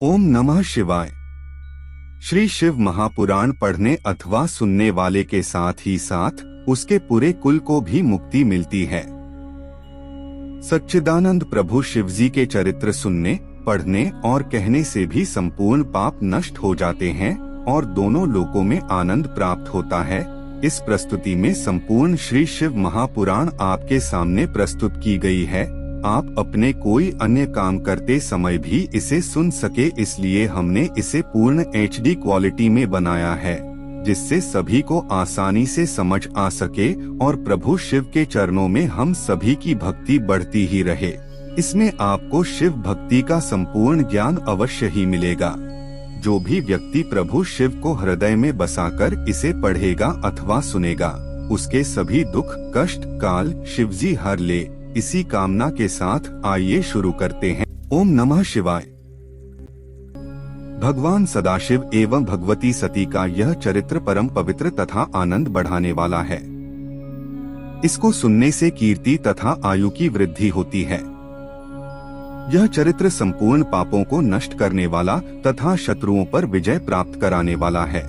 ओम नमः शिवाय। श्री शिव महापुराण पढ़ने अथवा सुनने वाले के साथ ही साथ उसके पूरे कुल को भी मुक्ति मिलती है। सच्चिदानंद प्रभु शिवजी के चरित्र सुनने, पढ़ने और कहने से भी संपूर्ण पाप नष्ट हो जाते हैं और दोनों लोकों में आनंद प्राप्त होता है। इस प्रस्तुति में संपूर्ण श्री शिव महापुराण आपके सामने प्रस्तुत की गई है। आप अपने कोई अन्य काम करते समय भी इसे सुन सके, इसलिए हमने इसे पूर्ण HD क्वालिटी में बनाया है, जिससे सभी को आसानी से समझ आ सके और प्रभु शिव के चरणों में हम सभी की भक्ति बढ़ती ही रहे। इसमें आपको शिव भक्ति का संपूर्ण ज्ञान अवश्य ही मिलेगा। जो भी व्यक्ति प्रभु शिव को हृदय में बसाकर इसे पढ़ेगा अथवा सुनेगा, उसके सभी दुख कष्ट काल शिवजी हर ले। इसी कामना के साथ आइए शुरू करते हैं। ओम नमः शिवाय। भगवान सदाशिव एवं भगवती सती का यह चरित्र परम पवित्र तथा आनंद बढ़ाने वाला है। इसको सुनने से कीर्ति तथा आयु की वृद्धि होती है। यह चरित्र संपूर्ण पापों को नष्ट करने वाला तथा शत्रुओं पर विजय प्राप्त कराने वाला है।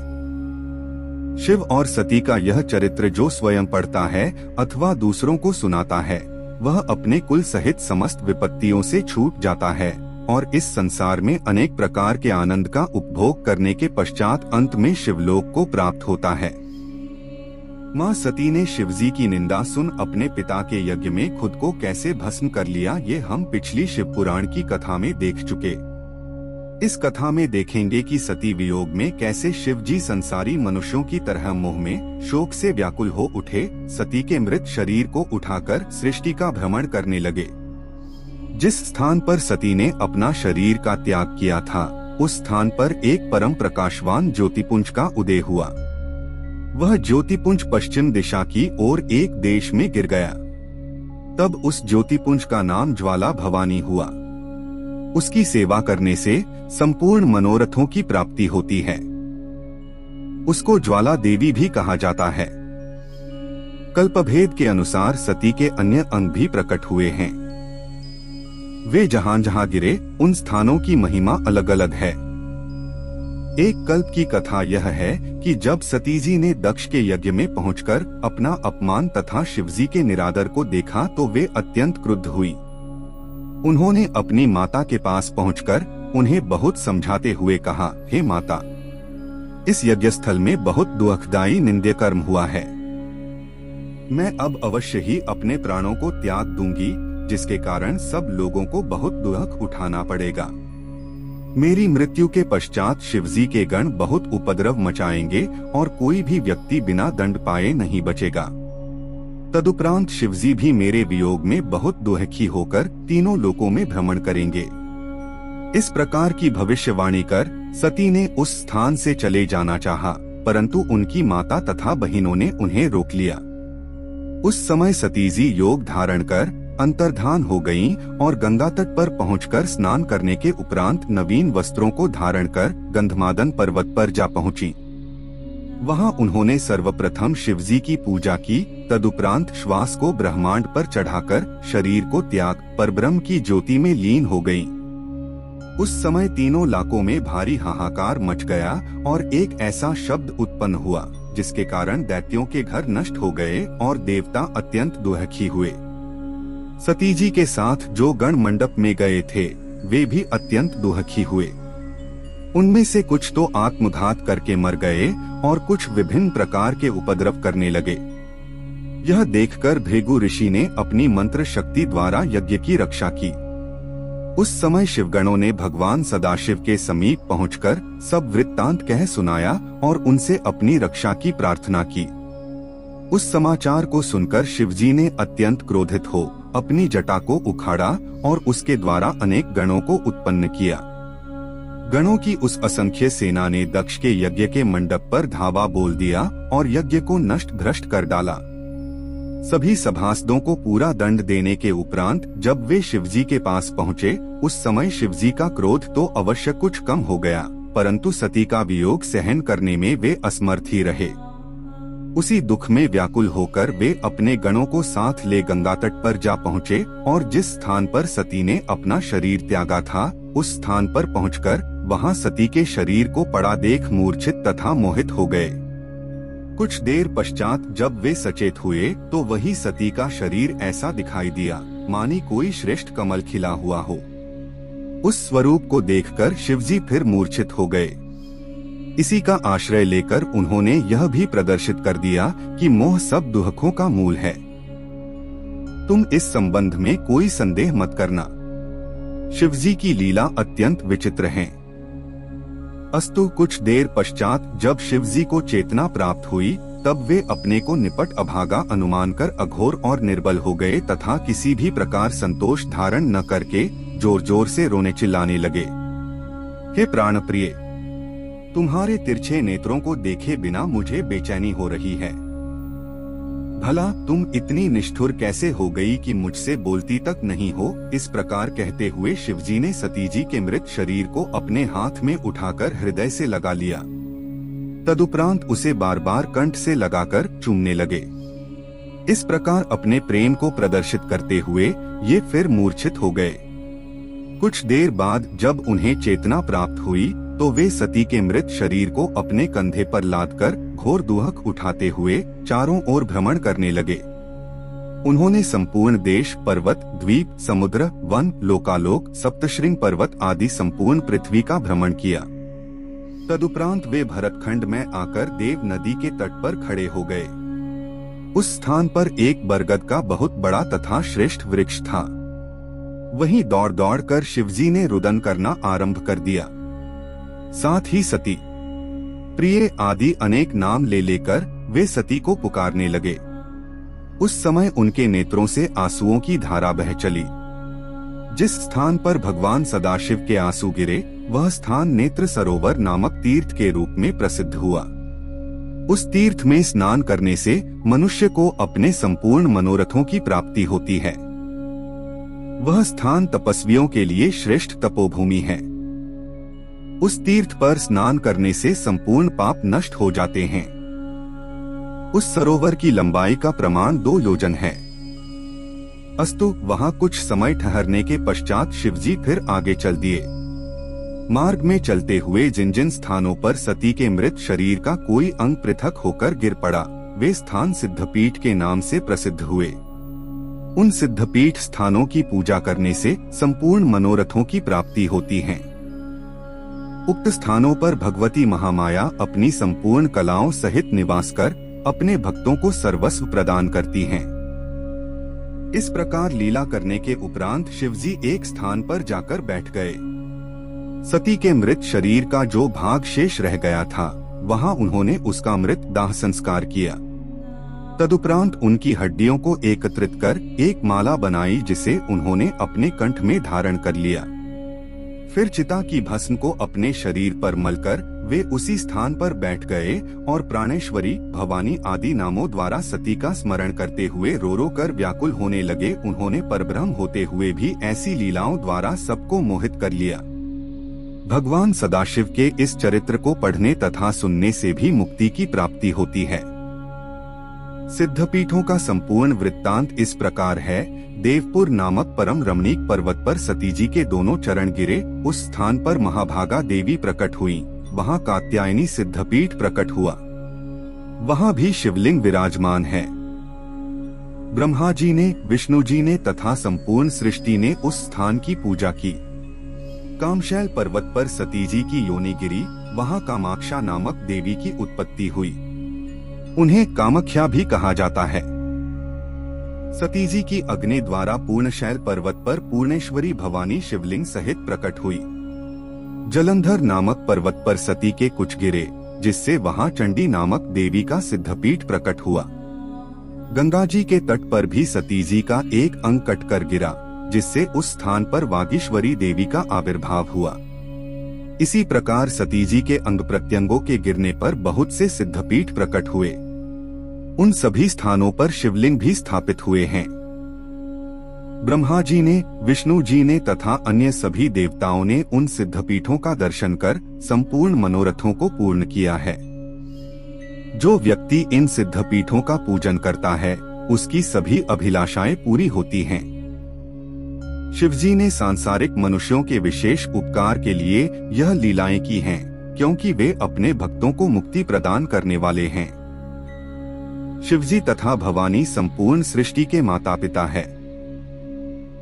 शिव और सती का यह चरित्र जो स्वयं पढ़ता है अथवा दूसरों को सुनाता है, वह अपने कुल सहित समस्त विपत्तियों से छूट जाता है और इस संसार में अनेक प्रकार के आनंद का उपभोग करने के पश्चात अंत में शिवलोक को प्राप्त होता है। माँ सती ने शिवजी की निंदा सुन अपने पिता के यज्ञ में खुद को कैसे भस्म कर लिया, ये हम पिछली शिव पुराण की कथा में देख चुके। इस कथा में देखेंगे कि सती वियोग में कैसे शिवजी संसारी मनुष्यों की तरह मोह में शोक से व्याकुल हो उठे, सती के मृत शरीर को उठाकर सृष्टि का भ्रमण करने लगे। जिस स्थान पर सती ने अपना शरीर का त्याग किया था, उस स्थान पर एक परम प्रकाशवान ज्योतिपुंज का उदय हुआ। वह ज्योतिपुंज पश्चिम दिशा की ओर एक देश में गिर गया। तब उस ज्योतिपुंज का नाम ज्वाला भवानी हुआ। उसकी सेवा करने से संपूर्ण मनोरथों की प्राप्ति होती है। उसको ज्वाला देवी भी कहा जाता है। कल्पभेद के अनुसार सती के अन्य अंग भी प्रकट हुए हैं। वे जहां जहां गिरे उन स्थानों की महिमा अलग अलग है। एक कल्प की कथा यह है कि जब सती जी ने दक्ष के यज्ञ में पहुंचकर अपना अपमान तथा शिवजी के निरादर को देखा तो वे अत्यंत क्रुद्ध हुई। उन्होंने अपनी माता के पास पहुंचकर उन्हें बहुत समझाते हुए कहा, हे माता, इस यज्ञस्थल में बहुत दुखदायी निंद्य कर्म हुआ है। मैं अब अवश्य ही अपने प्राणों को त्याग दूंगी, जिसके कारण सब लोगों को बहुत दुख उठाना पड़ेगा। मेरी मृत्यु के पश्चात शिवजी के गण बहुत उपद्रव मचाएंगे और कोई भी व्यक्ति बिना दंड पाए नहीं बचेगा। तदुपरांत शिवजी भी मेरे वियोग में बहुत दुखी होकर तीनों लोकों में भ्रमण करेंगे। इस प्रकार की भविष्यवाणी कर सती ने उस स्थान से चले जाना चाहा, परंतु उनकी माता तथा बहनों ने उन्हें रोक लिया। उस समय सती जी योग धारण कर अंतर्धान हो गईं और गंगा तट पर पहुंचकर स्नान करने के उपरांत नवीन वस्त्रों को धारण कर गंधमादन पर्वत पर जा पहुंची। वहां उन्होंने सर्वप्रथम शिवजी की पूजा की, तदुपरांत श्वास को ब्रह्मांड पर चढ़ाकर शरीर को त्याग परब्रह्म की ज्योति में लीन हो गईं। उस समय तीनों लाकों में भारी हाहाकार मच गया और एक ऐसा शब्द उत्पन्न हुआ जिसके कारण दैत्यों के घर नष्ट हो गए और देवता अत्यंत दुखी हुए। सती जी के साथ जो गण मंडप में गए थे, वे भी अत्यंत दुखी हुए। उनमें से कुछ तो आत्मघात करके मर गए और कुछ विभिन्न प्रकार के उपद्रव करने लगे। यह देखकर भृगु ऋषि ने अपनी मंत्र शक्ति द्वारा यज्ञ की रक्षा की। उस समय शिवगणों ने भगवान सदाशिव के समीप पहुंचकर सब वृत्तांत कह सुनाया और उनसे अपनी रक्षा की प्रार्थना की। उस समाचार को सुनकर शिवजी ने अत्यंत क्रोधित हो अपनी जटा को उखाड़ा और उसके द्वारा अनेक गणों को उत्पन्न किया। गणों की उस असंख्य सेना ने दक्ष के यज्ञ के मंडप पर धावा बोल दिया और यज्ञ को नष्ट भ्रष्ट कर डाला। सभी सभासदों को पूरा दंड देने के उपरांत जब वे शिवजी के पास पहुँचे, उस समय शिवजी का क्रोध तो अवश्य कुछ कम हो गया, परंतु सती का वियोग सहन करने में वे असमर्थ ही रहे। उसी दुख में व्याकुल होकर वे अपने गणों को साथ ले गंगा तट पर जा पहुँचे और जिस स्थान पर सती ने अपना शरीर त्यागा था, उस स्थान पर पहुंचकर वहां सती के शरीर को पड़ा देख मूर्छित तथा मोहित हो गए। कुछ देर पश्चात जब वे सचेत हुए तो वही सती का शरीर ऐसा दिखाई दिया मानी कोई श्रेष्ठ कमल खिला हुआ हो। उस स्वरूप को देखकर शिवजी फिर मूर्छित हो गए। इसी का आश्रय लेकर उन्होंने यह भी प्रदर्शित कर दिया कि मोह सब दुखों का मूल है। तुम इस संबंध में कोई संदेह मत करना। शिवजी की लीला अत्यंत विचित्र है। अस्तु कुछ देर पश्चात जब शिवजी को चेतना प्राप्त हुई तब वे अपने को निपट अभागा अनुमान कर अघोर और निर्बल हो गए तथा किसी भी प्रकार संतोष धारण न करके जोर जोर से रोने चिल्लाने लगे। हे प्राण प्रिय, तुम्हारे तिरछे नेत्रों को देखे बिना मुझे बेचैनी हो रही है। भला तुम इतनी निष्ठुर कैसे हो गई कि मुझसे बोलती तक नहीं हो। इस प्रकार कहते हुए शिवजी ने सती जी के मृत शरीर को अपने हाथ में उठाकर हृदय से लगा लिया। तदुपरांत उसे बार बार कंठ से लगाकर चूमने लगे। इस प्रकार अपने प्रेम को प्रदर्शित करते हुए ये फिर मूर्छित हो गए। कुछ देर बाद जब उन्हें चेतना प्राप्त हुई तो वे सती के मृत शरीर को अपने कंधे पर लादकर घोर दुहक उठाते हुए चारों ओर भ्रमण करने लगे। उन्होंने संपूर्ण देश, पर्वत, द्वीप, समुद्र, वन, लोकालोक, सप्तशृंग पर्वत आदि संपूर्ण पृथ्वी का भ्रमण किया। तदुपरांत वे भरतखंड में आकर देव नदी के तट पर खड़े हो गए। उस स्थान पर एक बरगद का बहुत बड़ा तथा श्रेष्ठ वृक्ष था। वहीं दौड़ दौड़ कर शिवजी ने रुदन करना आरंभ कर दिया। साथ ही सती, प्रिय आदि अनेक नाम ले लेकर वे सती को पुकारने लगे। उस समय उनके नेत्रों से आंसुओं की धारा बह चली। जिस स्थान पर भगवान सदाशिव के आंसू गिरे वह स्थान नेत्र सरोवर नामक तीर्थ के रूप में प्रसिद्ध हुआ। उस तीर्थ में स्नान करने से मनुष्य को अपने संपूर्ण मनोरथों की प्राप्ति होती है। वह स्थान तपस्वियों के लिए श्रेष्ठ तपोभूमि है। उस तीर्थ पर स्नान करने से संपूर्ण पाप नष्ट हो जाते हैं। उस सरोवर की लंबाई का प्रमाण 2 योजन है। अस्तु वहां कुछ समय ठहरने के पश्चात शिवजी फिर आगे चल दिए। मार्ग में चलते हुए जिन जिन स्थानों पर सती के मृत शरीर का कोई अंग पृथक होकर गिर पड़ा वे स्थान सिद्धपीठ के नाम से प्रसिद्ध हुए। उन सिद्धपीठ स्थानों की पूजा करने से संपूर्ण मनोरथों की प्राप्ति होती है। उक्त स्थानों पर भगवती महामाया अपनी संपूर्ण कलाओं सहित निवास कर अपने भक्तों को सर्वस्व प्रदान करती हैं। इस प्रकार लीला करने के उपरांत शिवजी एक स्थान पर जाकर बैठ गए। सती के मृत शरीर का जो भाग शेष रह गया था वहां उन्होंने उसका मृत दाह संस्कार किया। तदुपरांत उनकी हड्डियों को एकत्रित कर एक माला बनाई जिसे उन्होंने अपने कंठ में धारण कर लिया। फिर चिता की भस्म को अपने शरीर पर मलकर वे उसी स्थान पर बैठ गए और प्राणेश्वरी, भवानी आदि नामों द्वारा सती का स्मरण करते हुए रो रो कर व्याकुल होने लगे। उन्होंने परब्रह्म होते हुए भी ऐसी लीलाओं द्वारा सबको मोहित कर लिया। भगवान सदाशिव के इस चरित्र को पढ़ने तथा सुनने से भी मुक्ति की प्राप्ति होती है। सिद्धपीठों का संपूर्ण वृत्तांत इस प्रकार है। देवपुर नामक परम रमणीक पर्वत पर सती जी के दोनों चरण गिरे। उस स्थान पर महाभागा देवी प्रकट हुई। वहां कात्यायनी सिद्धपीठ प्रकट हुआ। वहां भी शिवलिंग विराजमान है। ब्रह्मा जी ने, विष्णु जी ने तथा संपूर्ण सृष्टि ने उस स्थान की पूजा की। कामशैल पर्वत पर सती जी की योनि गिरी। वहां कामाक्षा नामक देवी की उत्पत्ति हुई। उन्हें कामाख्या भी कहा जाता है। सती जी की अग्नि द्वारा पूर्णशैल पर्वत पर पूर्णेश्वरी भवानी शिवलिंग सहित प्रकट हुई। जलंधर नामक पर्वत पर सती के कुछ गिरे जिससे वहां चंडी नामक देवी का सिद्धपीठ प्रकट हुआ। गंगा जी के तट पर भी सती जी का एक अंग कटकर गिरा जिससे उस स्थान पर वागीश्वरी देवी का आविर्भाव हुआ। इसी प्रकार सती जी के अंग प्रत्यंगों के गिरने पर बहुत से सिद्धपीठ प्रकट हुए। उन सभी स्थानों पर शिवलिंग भी स्थापित हुए हैं। ब्रह्मा जी ने, विष्णु जी ने तथा अन्य सभी देवताओं ने उन सिद्धपीठों का दर्शन कर संपूर्ण मनोरथों को पूर्ण किया है। जो व्यक्ति इन सिद्धपीठों का पूजन करता है उसकी सभी अभिलाषाएं पूरी होती हैं। शिवजी ने सांसारिक मनुष्यों के विशेष उपकार के लिए यह लीलाएं की हैं, क्योंकि वे अपने भक्तों को मुक्ति प्रदान करने वाले हैं। शिवजी तथा भवानी संपूर्ण सृष्टि के माता पिता है।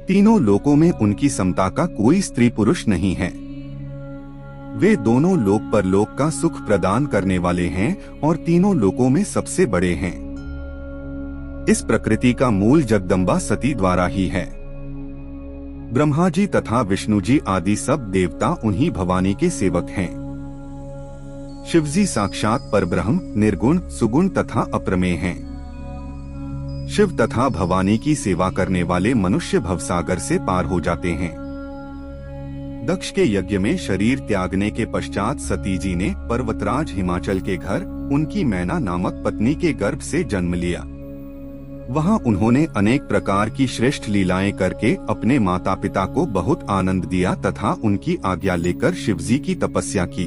तीनों लोकों में उनकी समता का कोई स्त्री पुरुष नहीं है। वे दोनों लोक परलोक का सुख प्रदान करने वाले हैं और तीनों लोकों में सबसे बड़े हैं। इस प्रकृति का मूल जगदम्बा सती द्वारा ही है। ब्रह्मा जी तथा विष्णु जी आदि सब देवता उन्हीं भवानी के सेवक हैं। शिवजी साक्षात परब्रह्म, निर्गुण, सुगुण तथा अप्रमेय हैं। शिव तथा भवानी की सेवा करने वाले मनुष्य भवसागर से पार हो जाते हैं। दक्ष के यज्ञ में शरीर त्यागने के पश्चात सती जी ने पर्वतराज हिमाचल के घर उनकी मैना नामक पत्नी के गर्भ से जन्म लिया। वहां उन्होंने अनेक प्रकार की श्रेष्ठ लीलाएं करके अपने माता पिता को बहुत आनंद दिया तथा उनकी आज्ञा लेकर शिवजी की तपस्या की।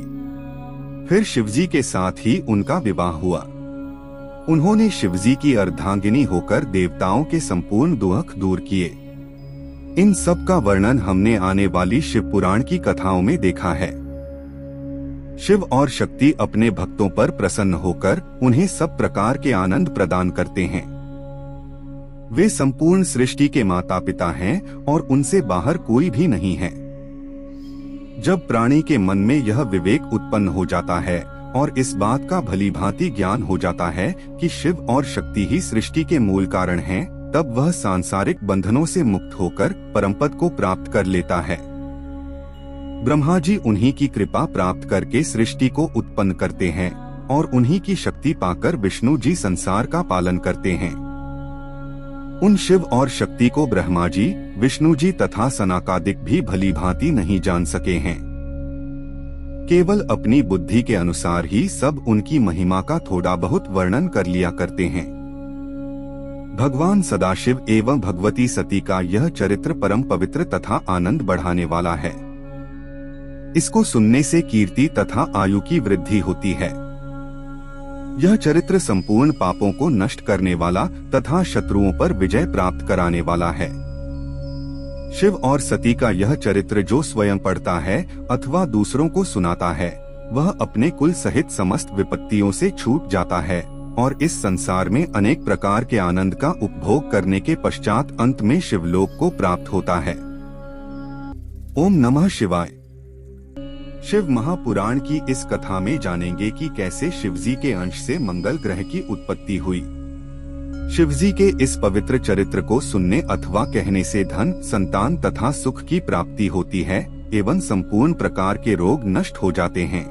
फिर शिवजी के साथ ही उनका विवाह हुआ। उन्होंने शिवजी की अर्धांगिनी होकर देवताओं के संपूर्ण दुख दूर किए। इन सब का वर्णन हमने आने वाली शिव पुराण की कथाओं में देखा है। शिव और शक्ति अपने भक्तों पर प्रसन्न होकर उन्हें सब प्रकार के आनंद प्रदान करते हैं। वे संपूर्ण सृष्टि के माता पिता हैं और उनसे बाहर कोई भी नहीं है। जब प्राणी के मन में यह विवेक उत्पन्न हो जाता है और इस बात का भली भांति ज्ञान हो जाता है कि शिव और शक्ति ही सृष्टि के मूल कारण हैं, तब वह सांसारिक बंधनों से मुक्त होकर परमपद को प्राप्त कर लेता है। ब्रह्मा जी उन्हीं की कृपा प्राप्त करके सृष्टि को उत्पन्न करते हैं और उन्हीं की शक्ति पाकर विष्णु जी संसार का पालन करते हैं। उन शिव और शक्ति को ब्रह्मा जी, विष्णु जी तथा सनकादिक भी भली भांति नहीं जान सके हैं। केवल अपनी बुद्धि के अनुसार ही सब उनकी महिमा का थोड़ा बहुत वर्णन कर लिया करते हैं। भगवान सदाशिव एवं भगवती सती का यह चरित्र परम पवित्र तथा आनंद बढ़ाने वाला है। इसको सुनने से कीर्ति तथा आयु की वृद्धि होती है। यह चरित्र संपूर्ण पापों को नष्ट करने वाला तथा शत्रुओं पर विजय प्राप्त कराने वाला है। शिव और सती का यह चरित्र जो स्वयं पढ़ता है अथवा दूसरों को सुनाता है, वह अपने कुल सहित समस्त विपत्तियों से छूट जाता है और इस संसार में अनेक प्रकार के आनंद का उपभोग करने के पश्चात अंत में शिवलोक को प्राप्त होता है। ओम नमः शिवाय। शिव महापुराण की इस कथा में जानेंगे कि कैसे शिवजी के अंश से मंगल ग्रह की उत्पत्ति हुई। शिवजी के इस पवित्र चरित्र को सुनने अथवा कहने से धन, संतान तथा सुख की प्राप्ति होती है एवं संपूर्ण प्रकार के रोग नष्ट हो जाते हैं।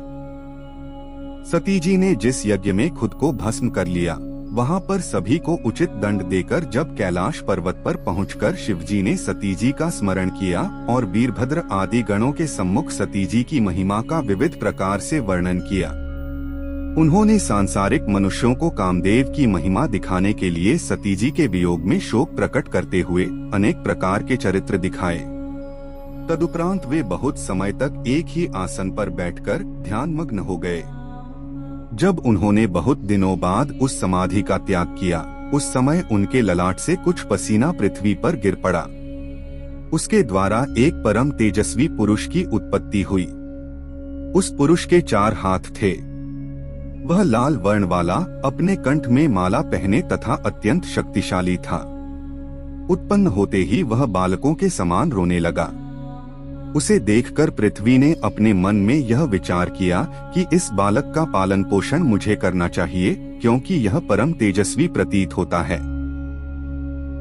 सती जी ने जिस यज्ञ में खुद को भस्म कर लिया, वहां पर सभी को उचित दंड देकर जब कैलाश पर्वत पर पहुंचकर शिवजी ने सती जी का स्मरण किया और वीरभद्र आदि गणों के सम्मुख सती जी की महिमा का विविध प्रकार से वर्णन किया। उन्होंने सांसारिक मनुष्यों को कामदेव की महिमा दिखाने के लिए सती जी के वियोग में शोक प्रकट करते हुए अनेक प्रकार के चरित्र दिखाए। तदुपरांत वे बहुत समय तक एक ही आसन पर बैठकर ध्यानमग्न हो गए। जब उन्होंने बहुत दिनों बाद उस समाधि का त्याग किया, उस समय उनके ललाट से कुछ पसीना पृथ्वी पर गिर पड़ा। उसके द्वारा एक परम तेजस्वी पुरुष की उत्पत्ति हुई। उस पुरुष के 4 हाथ थे। वह लाल वर्ण वाला, अपने कंठ में माला पहने तथा अत्यंत शक्तिशाली था। उत्पन्न होते ही वह बालकों के समान रोने लगा। उसे देखकर पृथ्वी ने अपने मन में यह विचार किया कि इस बालक का पालन पोषण मुझे करना चाहिए, क्योंकि यह परम तेजस्वी प्रतीत होता है।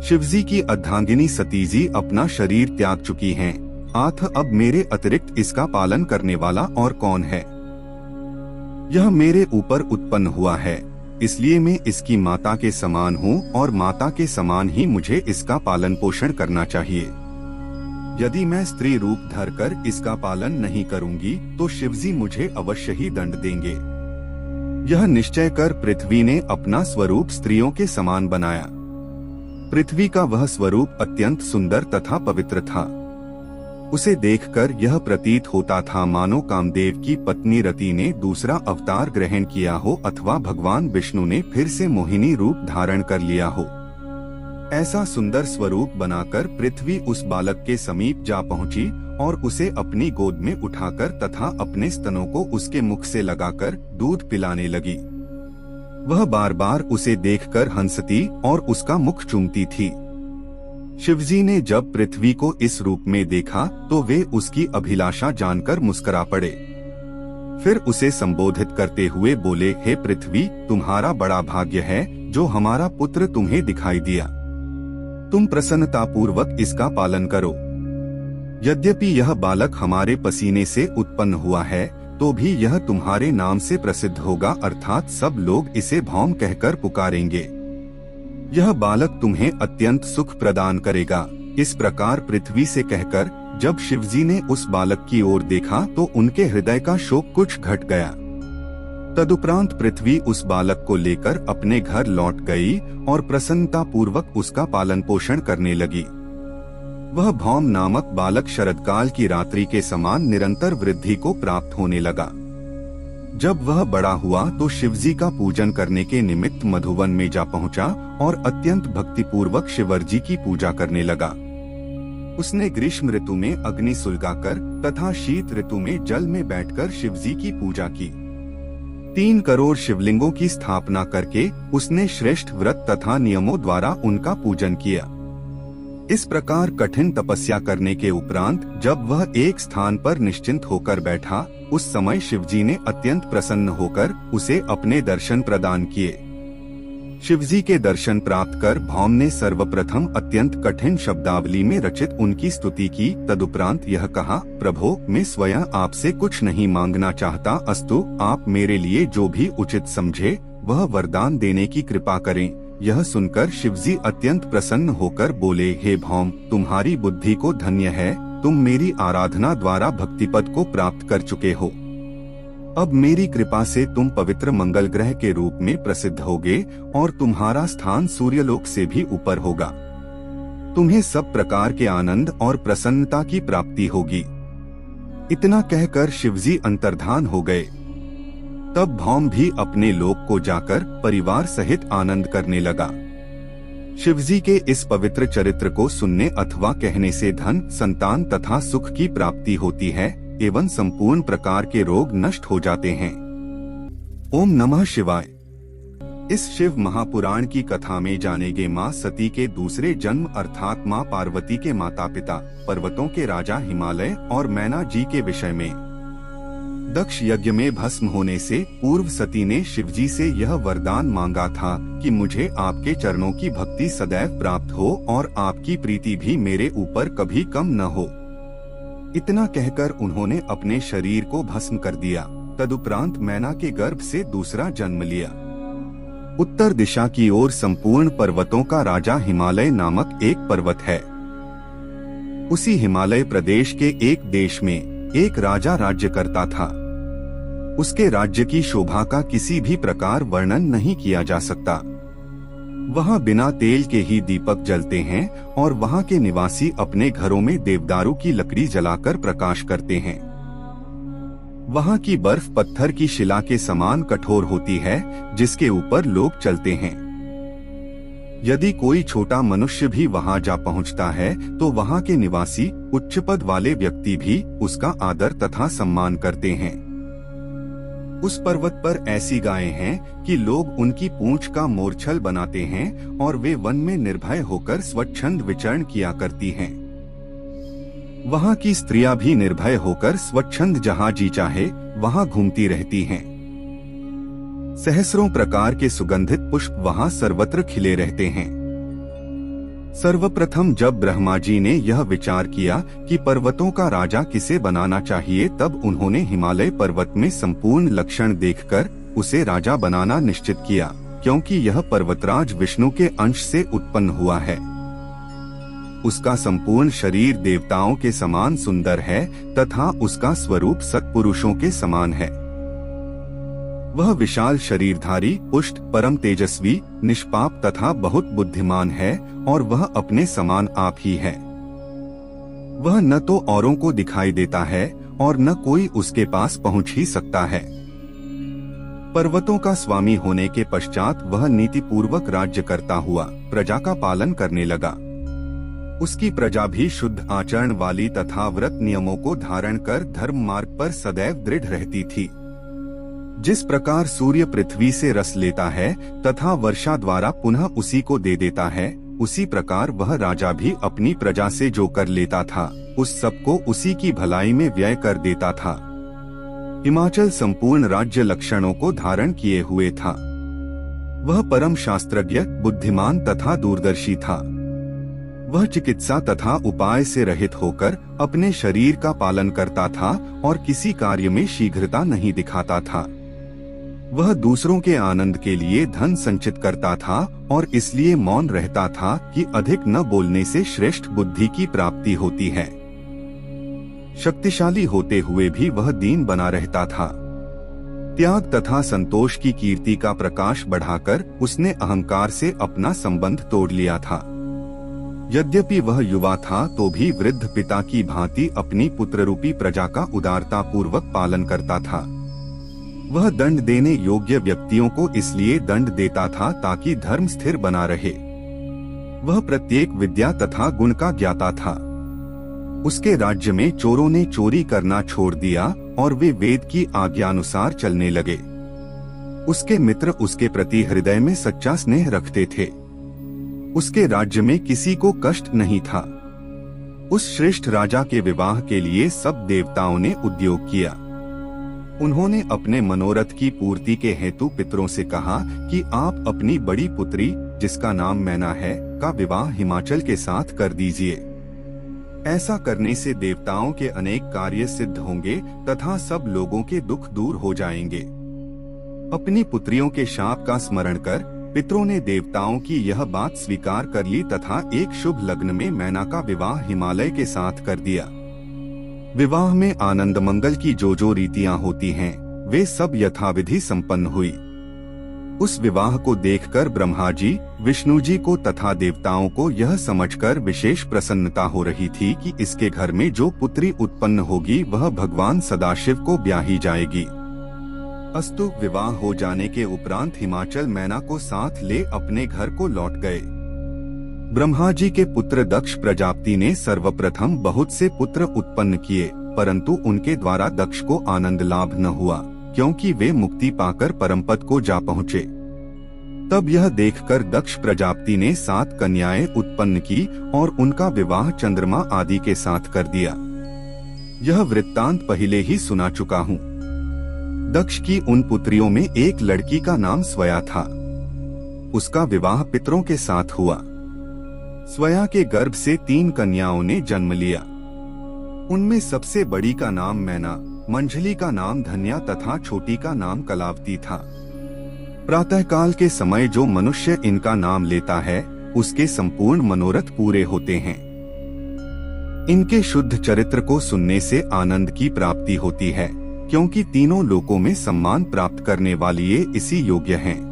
शिवजी की अर्धांगिनी सती जी अपना शरीर त्याग चुकी हैं, अतः अब मेरे अतिरिक्त इसका पालन करने वाला और कौन है? यह मेरे ऊपर उत्पन्न हुआ है, इसलिए मैं इसकी माता के समान हूँ और माता के समान ही मुझे इसका पालन पोषण करना चाहिए। यदि मैं स्त्री रूप धरकर इसका पालन नहीं करूंगी तो शिवजी मुझे अवश्य ही दंड देंगे। यह निश्चय कर पृथ्वी ने अपना स्वरूप स्त्रियों के समान बनाया। पृथ्वी का वह स्वरूप अत्यंत सुंदर तथा पवित्र था। उसे देखकर यह प्रतीत होता था मानो कामदेव की पत्नी रति ने दूसरा अवतार ग्रहण किया हो अथवा भगवान विष्णु ने फिर से मोहिनी रूप धारण कर लिया हो। ऐसा सुंदर स्वरूप बनाकर पृथ्वी उस बालक के समीप जा पहुंची और उसे अपनी गोद में उठाकर तथा अपने स्तनों को उसके मुख से लगाकर दूध पिलाने लगी। वह बार बार उसे देखकर हंसती और उसका मुख चूमती थी। शिवजी ने जब पृथ्वी को इस रूप में देखा तो वे उसकी अभिलाषा जानकर मुस्कुरा पड़े। फिर उसे संबोधित करते हुए बोले, हे पृथ्वी, तुम्हारा बड़ा भाग्य है जो हमारा पुत्र तुम्हें दिखाई दिया। तुम प्रसन्नतापूर्वक इसका पालन करो। यद्यपि यह बालक हमारे पसीने से उत्पन्न हुआ है तो भी यह तुम्हारे नाम से प्रसिद्ध होगा, अर्थात सब लोग इसे भौम कहकर पुकारेंगे। यह बालक तुम्हें अत्यंत सुख प्रदान करेगा। इस प्रकार पृथ्वी से कहकर जब शिवजी ने उस बालक की ओर देखा तो उनके हृदय का शोक कुछ घट गया। तदुपरांत पृथ्वी उस बालक को लेकर अपने घर लौट गई और प्रसन्नता पूर्वक उसका पालन पोषण करने लगी। वह भौम नामक बालक शरदकाल की रात्रि के समान निरंतर वृद्धि को प्राप्त होने लगा। जब वह बड़ा हुआ तो शिवजी का पूजन करने के निमित्त मधुवन में जा पहुंचा और अत्यंत भक्तिपूर्वक शिवजी की पूजा करने लगा। उसने ग्रीष्म ऋतु में अग्नि सुलगाकर तथा शीत ऋतु में जल में बैठकर शिवजी की पूजा की। 3 करोड़ शिवलिंगों की स्थापना करके उसने श्रेष्ठ व्रत तथा नियमों द्वारा उनका पूजन किया। इस प्रकार कठिन तपस्या करने के उपरांत जब वह एक स्थान पर निश्चिंत होकर बैठा, उस समय शिवजी ने अत्यंत प्रसन्न होकर उसे अपने दर्शन प्रदान किए। शिवजी के दर्शन प्राप्त कर भौम ने सर्वप्रथम अत्यंत कठिन शब्दावली में रचित उनकी स्तुति की। तदुपरांत यह कहा, प्रभो, मैं स्वयं आपसे कुछ नहीं मांगना चाहता, अस्तु आप मेरे लिए जो भी उचित समझे वह वरदान देने की कृपा करें। यह सुनकर शिवजी अत्यंत प्रसन्न होकर बोले, हे भौम, तुम्हारी बुद्धि को धन्य है, तुम मेरी आराधना द्वारा भक्तिपद को प्राप्त कर चुके हो। अब मेरी कृपा से तुम पवित्र मंगल ग्रह के रूप में प्रसिद्ध होगे और तुम्हारा स्थान सूर्यलोक से भी ऊपर होगा। तुम्हें सब प्रकार के आनंद और प्रसन्नता की प्राप्ति होगी। इतना कहकर शिवजी अंतर्धान हो गए। तब भौम भी अपने लोक को जाकर परिवार सहित आनंद करने लगा। शिवजी के इस पवित्र चरित्र को सुनने अथवा कहने से धन, संतान तथा सुख की प्राप्ति होती है एवं संपूर्ण प्रकार के रोग नष्ट हो जाते हैं। ओम नमः शिवाय। इस शिव महापुराण की कथा में जानेंगे माँ सती के दूसरे जन्म अर्थात माँ पार्वती के माता पिता पर्वतों के राजा हिमालय और मैना जी के विषय में। दक्ष यज्ञ में भस्म होने से पूर्व सती ने शिवजी से यह वरदान मांगा था कि मुझे आपके चरणों की भक्ति सदैव प्राप्त हो और आपकी प्रीति भी मेरे ऊपर कभी कम न हो। इतना कहकर उन्होंने अपने शरीर को भस्म कर दिया। तदुपरांत मैना के गर्भ से दूसरा जन्म लिया। उत्तर दिशा की ओर संपूर्ण पर्वतों का राजा हिमालय नामक एक पर्वत है। उसी हिमालय प्रदेश के एक देश में एक राजा राज्य करता था। उसके राज्य की शोभा का किसी भी प्रकार वर्णन नहीं किया जा सकता। वहाँ बिना तेल के ही दीपक जलते हैं और वहाँ के निवासी अपने घरों में देवदारू की लकड़ी जलाकर प्रकाश करते हैं। वहाँ की बर्फ पत्थर की शिला के समान कठोर होती है जिसके ऊपर लोग चलते हैं। यदि कोई छोटा मनुष्य भी वहाँ जा पहुँचता है तो वहाँ के निवासी उच्च पद वाले व्यक्ति भी उसका आदर तथा सम्मान करते हैं। उस पर्वत पर ऐसी गायें हैं कि लोग उनकी पूंछ का मोरछल बनाते हैं और वे वन में निर्भय होकर स्वच्छंद विचरण किया करती हैं। वहाँ की स्त्रियां भी निर्भय होकर स्वच्छंद जहाँ जी चाहे वहाँ घूमती रहती हैं। सहस्रों प्रकार के सुगंधित पुष्प वहाँ सर्वत्र खिले रहते हैं। सर्वप्रथम जब ब्रह्मा जी ने यह विचार किया कि पर्वतों का राजा किसे बनाना चाहिए, तब उन्होंने हिमालय पर्वत में संपूर्ण लक्षण देखकर उसे राजा बनाना निश्चित किया, क्योंकि यह पर्वतराज विष्णु के अंश से उत्पन्न हुआ है। उसका संपूर्ण शरीर देवताओं के समान सुंदर है तथा उसका स्वरूप सत्पुरुषों के समान है। वह विशाल शरीरधारी, पुष्ट, परम तेजस्वी, निष्पाप तथा बहुत बुद्धिमान है और वह अपने समान आप ही है। वह न तो औरों को दिखाई देता है और न कोई उसके पास पहुंच ही सकता है। पर्वतों का स्वामी होने के पश्चात वह नीतिपूर्वक राज्य करता हुआ प्रजा का पालन करने लगा। उसकी प्रजा भी शुद्ध आचरण वाली तथा व्रत नियमों को धारण कर धर्म मार्ग पर सदैव दृढ़ रहती थी। जिस प्रकार सूर्य पृथ्वी से रस लेता है तथा वर्षा द्वारा पुनः उसी को दे देता है, उसी प्रकार वह राजा भी अपनी प्रजा से जो कर लेता था उस सब को उसी की भलाई में व्यय कर देता था। हिमाचल संपूर्ण राज्य लक्षणों को धारण किए हुए था। वह परम शास्त्रज्ञ, बुद्धिमान तथा दूरदर्शी था। वह चिकित्सा तथा उपाय से रहित होकर अपने शरीर का पालन करता था और किसी कार्य में शीघ्रता नहीं दिखाता था। वह दूसरों के आनंद के लिए धन संचित करता था और इसलिए मौन रहता था कि अधिक न बोलने से श्रेष्ठ बुद्धि की प्राप्ति होती है। शक्तिशाली होते हुए भी वह दीन बना रहता था। त्याग तथा संतोष की कीर्ति का प्रकाश बढ़ाकर उसने अहंकार से अपना संबंध तोड़ लिया था। यद्यपि वह युवा था तो भी वृद्ध पिता की भांति अपनी पुत्ररूपी प्रजा का उदारता पूर्वक पालन करता था। वह दंड देने योग्य व्यक्तियों को इसलिए दंड देता था ताकि धर्म स्थिर बना रहे। वह प्रत्येक विद्या तथा गुण का ज्ञाता था। उसके राज्य में चोरों ने चोरी करना छोड़ दिया और वे वेद की आज्ञानुसार चलने लगे। उसके मित्र उसके प्रति हृदय में सच्चा स्नेह रखते थे। उसके राज्य में किसी को कष्ट नहीं था। उस श्रेष्ठ राजा के विवाह के लिए सब देवताओं ने उद्योग किया। उन्होंने अपने मनोरथ की पूर्ति के हेतु पितरों से कहा कि आप अपनी बड़ी पुत्री, जिसका नाम मैना है, का विवाह हिमाचल के साथ कर दीजिए। ऐसा करने से देवताओं के अनेक कार्य सिद्ध होंगे तथा सब लोगों के दुख दूर हो जाएंगे। अपनी पुत्रियों के शाप का स्मरण कर पितरों ने देवताओं की यह बात स्वीकार कर ली तथा एक शुभ लग्न में मैना का विवाह हिमालय के साथ कर दिया। विवाह में आनंद मंगल की जो जो रीतियां होती हैं, वे सब यथाविधि संपन्न हुई। उस विवाह को देखकर ब्रह्मा जी, विष्णु जी को तथा देवताओं को यह समझकर विशेष प्रसन्नता हो रही थी कि इसके घर में जो पुत्री उत्पन्न होगी वह भगवान सदाशिव को ब्याही जाएगी। अस्तु, विवाह हो जाने के उपरांत हिमाचल मैना को साथ ले अपने घर को लौट गए। ब्रह्मा जी के पुत्र दक्ष प्रजापति ने सर्वप्रथम बहुत से पुत्र उत्पन्न किए, परंतु उनके द्वारा दक्ष को आनंद लाभ न हुआ, क्योंकि वे मुक्ति पाकर परमपद को जा पहुँचे। तब यह देखकर दक्ष प्रजापति ने 7 कन्याएं उत्पन्न की और उनका विवाह चंद्रमा आदि के साथ कर दिया। यह वृत्तांत पहले ही सुना चुका हूँ। दक्ष की उन पुत्रियों में एक लड़की का नाम स्वया था। उसका विवाह पितरों के साथ हुआ। स्वया के गर्भ से 3 कन्याओं ने जन्म लिया। उनमें सबसे बड़ी का नाम मैना, मंझली का नाम धन्या तथा छोटी का नाम कलावती था। प्रातःकाल के समय जो मनुष्य इनका नाम लेता है उसके संपूर्ण मनोरथ पूरे होते हैं। इनके शुद्ध चरित्र को सुनने से आनंद की प्राप्ति होती है, क्योंकि तीनों लोकों में सम्मान प्राप्त करने वाली ये इसी योग्य हैं।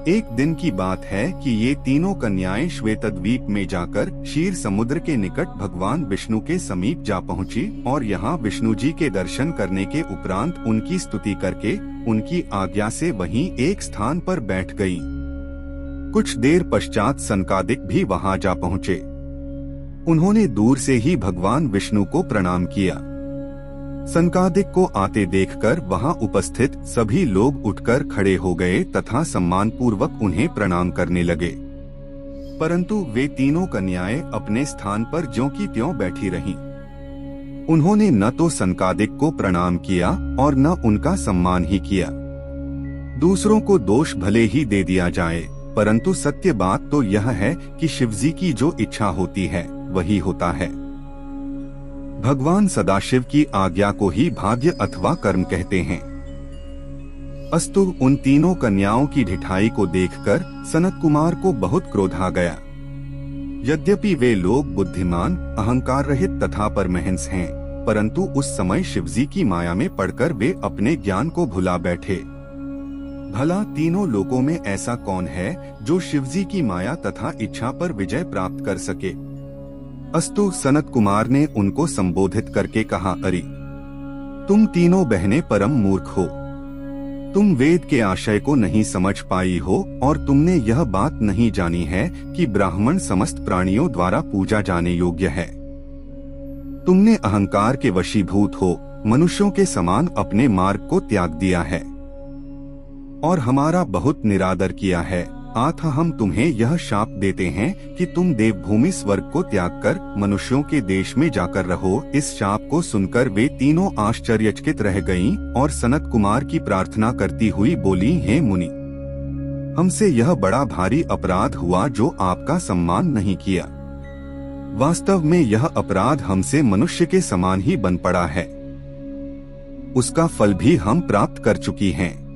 एक दिन की बात है कि ये तीनों कन्याएं श्वेतद्वीप में जाकर क्षीर समुद्र के निकट भगवान विष्णु के समीप जा पहुंची और यहाँ विष्णु जी के दर्शन करने के उपरांत उनकी स्तुति करके उनकी आज्ञा से वहीं एक स्थान पर बैठ गईं। कुछ देर पश्चात सनकादिक भी वहां जा पहुँचे। उन्होंने दूर से ही भगवान विष्णु को प्रणाम किया। सनकादिक को आते देखकर वहां उपस्थित सभी लोग उठकर खड़े हो गए तथा सम्मान पूर्वक उन्हें प्रणाम करने लगे, परंतु वे तीनों कन्याएं अपने स्थान पर ज्यों की त्यों बैठी रहीं। उन्होंने न तो सनकादिक को प्रणाम किया और न उनका सम्मान ही किया। दूसरों को दोष भले ही दे दिया जाए, परंतु सत्य बात तो यह है कि शिवजी की जो इच्छा होती है वही होता है। भगवान सदाशिव की आज्ञा को ही भाग्य अथवा कर्म कहते हैं। अस्तु, उन तीनों कन्याओं की ढिठाई को देखकर सनत कुमार को बहुत क्रोध आ गया। यद्यपि वे लोग बुद्धिमान, अहंकार रहित तथा परमहंस हैं, परंतु उस समय शिवजी की माया में पड़कर वे अपने ज्ञान को भुला बैठे। भला तीनों लोकों में ऐसा कौन है जो शिवजी की माया तथा इच्छा पर विजय प्राप्त कर सके? अस्तु, सनत कुमार ने उनको संबोधित करके कहा, अरे तुम तीनों बहनें परम मूर्ख हो। तुम वेद के आशय को नहीं समझ पाई हो और तुमने यह बात नहीं जानी है कि ब्राह्मण समस्त प्राणियों द्वारा पूजा जाने योग्य है। तुमने अहंकार के वशीभूत हो मनुष्यों के समान अपने मार्ग को त्याग दिया है और हमारा बहुत निरादर किया है। अतः हम तुम्हें यह शाप देते हैं कि तुम देवभूमि स्वर्ग को त्याग कर मनुष्यों के देश में जाकर रहो। इस शाप को सुनकर वे तीनों आश्चर्यचकित रह गईं और सनत कुमार की प्रार्थना करती हुई बोली, हे मुनि, हमसे यह बड़ा भारी अपराध हुआ जो आपका सम्मान नहीं किया। वास्तव में यह अपराध हमसे मनुष्य के समान ही बन पड़ा है। उसका फल भी हम प्राप्त कर चुकी हैं।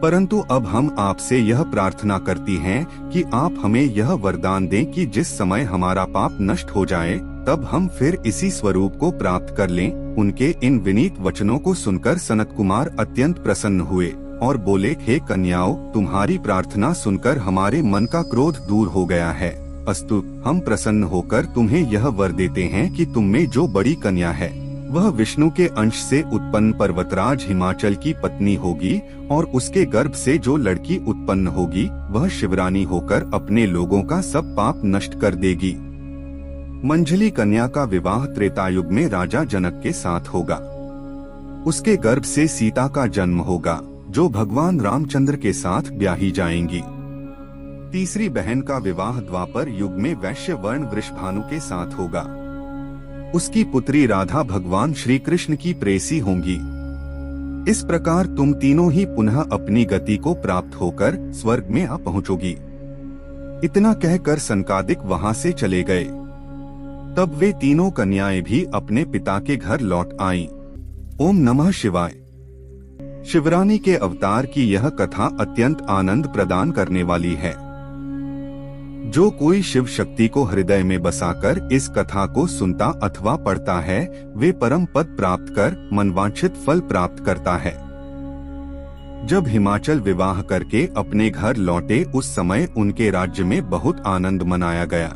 परंतु अब हम आपसे यह प्रार्थना करती हैं कि आप हमें यह वरदान दें कि जिस समय हमारा पाप नष्ट हो जाए तब हम फिर इसी स्वरूप को प्राप्त कर लें। उनके इन विनीत वचनों को सुनकर सनत कुमार अत्यंत प्रसन्न हुए और बोले, हे कन्याओं, तुम्हारी प्रार्थना सुनकर हमारे मन का क्रोध दूर हो गया है। अस्तु, हम प्रसन्न होकर तुम्हें यह वर देते हैं कि तुम में जो बड़ी कन्या है वह विष्णु के अंश से उत्पन्न पर्वतराज हिमाचल की पत्नी होगी और उसके गर्भ से जो लड़की उत्पन्न होगी वह शिवरानी होकर अपने लोगों का सब पाप नष्ट कर देगी। मंझली कन्या का विवाह त्रेतायुग में राजा जनक के साथ होगा। उसके गर्भ से सीता का जन्म होगा जो भगवान रामचंद्र के साथ ब्याही जाएंगी। तीसरी बहन का विवाह द्वापर युग में वैश्य वर्ण वृषभानु के साथ होगा। उसकी पुत्री राधा भगवान श्री कृष्ण की प्रेसी होंगी। इस प्रकार तुम तीनों ही पुनः अपनी गति को प्राप्त होकर स्वर्ग में आ पहुंचोगी। इतना कहकर सनकादिक वहां से चले गए। तब वे तीनों कन्याएं भी अपने पिता के घर लौट आईं। ओम नमः शिवाय। शिवरानी के अवतार की यह कथा अत्यंत आनंद प्रदान करने वाली है। जो कोई शिव शक्ति को हृदय में बसाकर इस कथा को सुनता अथवा पढ़ता है वे परम पद प्राप्त कर मनवांछित फल प्राप्त करता है। जब हिमाचल विवाह करके अपने घर लौटे उस समय उनके राज्य में बहुत आनंद मनाया गया।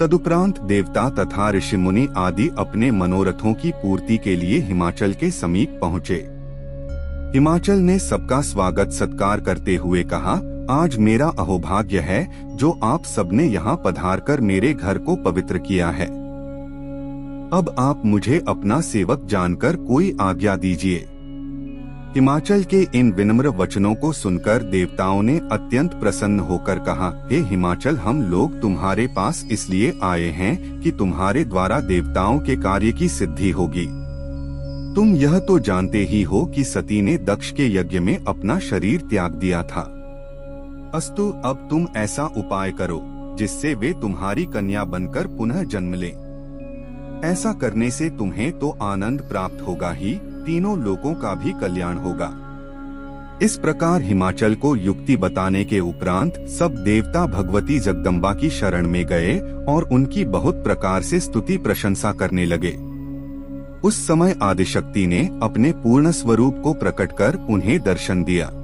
तदुपरांत देवता तथा ऋषि मुनि आदि अपने मनोरथों की पूर्ति के लिए हिमाचल के समीप पहुँचे। हिमाचल ने सबका स्वागत सत्कार करते हुए कहा, आज मेरा अहोभाग्य है जो आप सबने यहाँ पधारकर मेरे घर को पवित्र किया है। अब आप मुझे अपना सेवक जानकर कोई आज्ञा दीजिए। हिमाचल के इन विनम्र वचनों को सुनकर देवताओं ने अत्यंत प्रसन्न होकर कहा, हे हिमाचल, हम लोग तुम्हारे पास इसलिए आए हैं कि तुम्हारे द्वारा देवताओं के कार्य की सिद्धि होगी। तुम यह तो जानते ही हो कि सती ने दक्ष के यज्ञ में अपना शरीर त्याग दिया था। अस्तु, अब तुम ऐसा उपाय करो जिससे वे तुम्हारी कन्या बनकर पुनः जन्म लें। ऐसा करने से तुम्हें तो आनंद प्राप्त होगा ही, तीनों लोगों का भी कल्याण होगा। इस प्रकार हिमाचल को युक्ति बताने के उपरांत सब देवता भगवती जगदम्बा की शरण में गए और उनकी बहुत प्रकार से स्तुति प्रशंसा करने लगे। उस समय आदिशक्ति ने अपने पूर्ण स्वरूप को प्रकट कर उन्हें दर्शन दिया।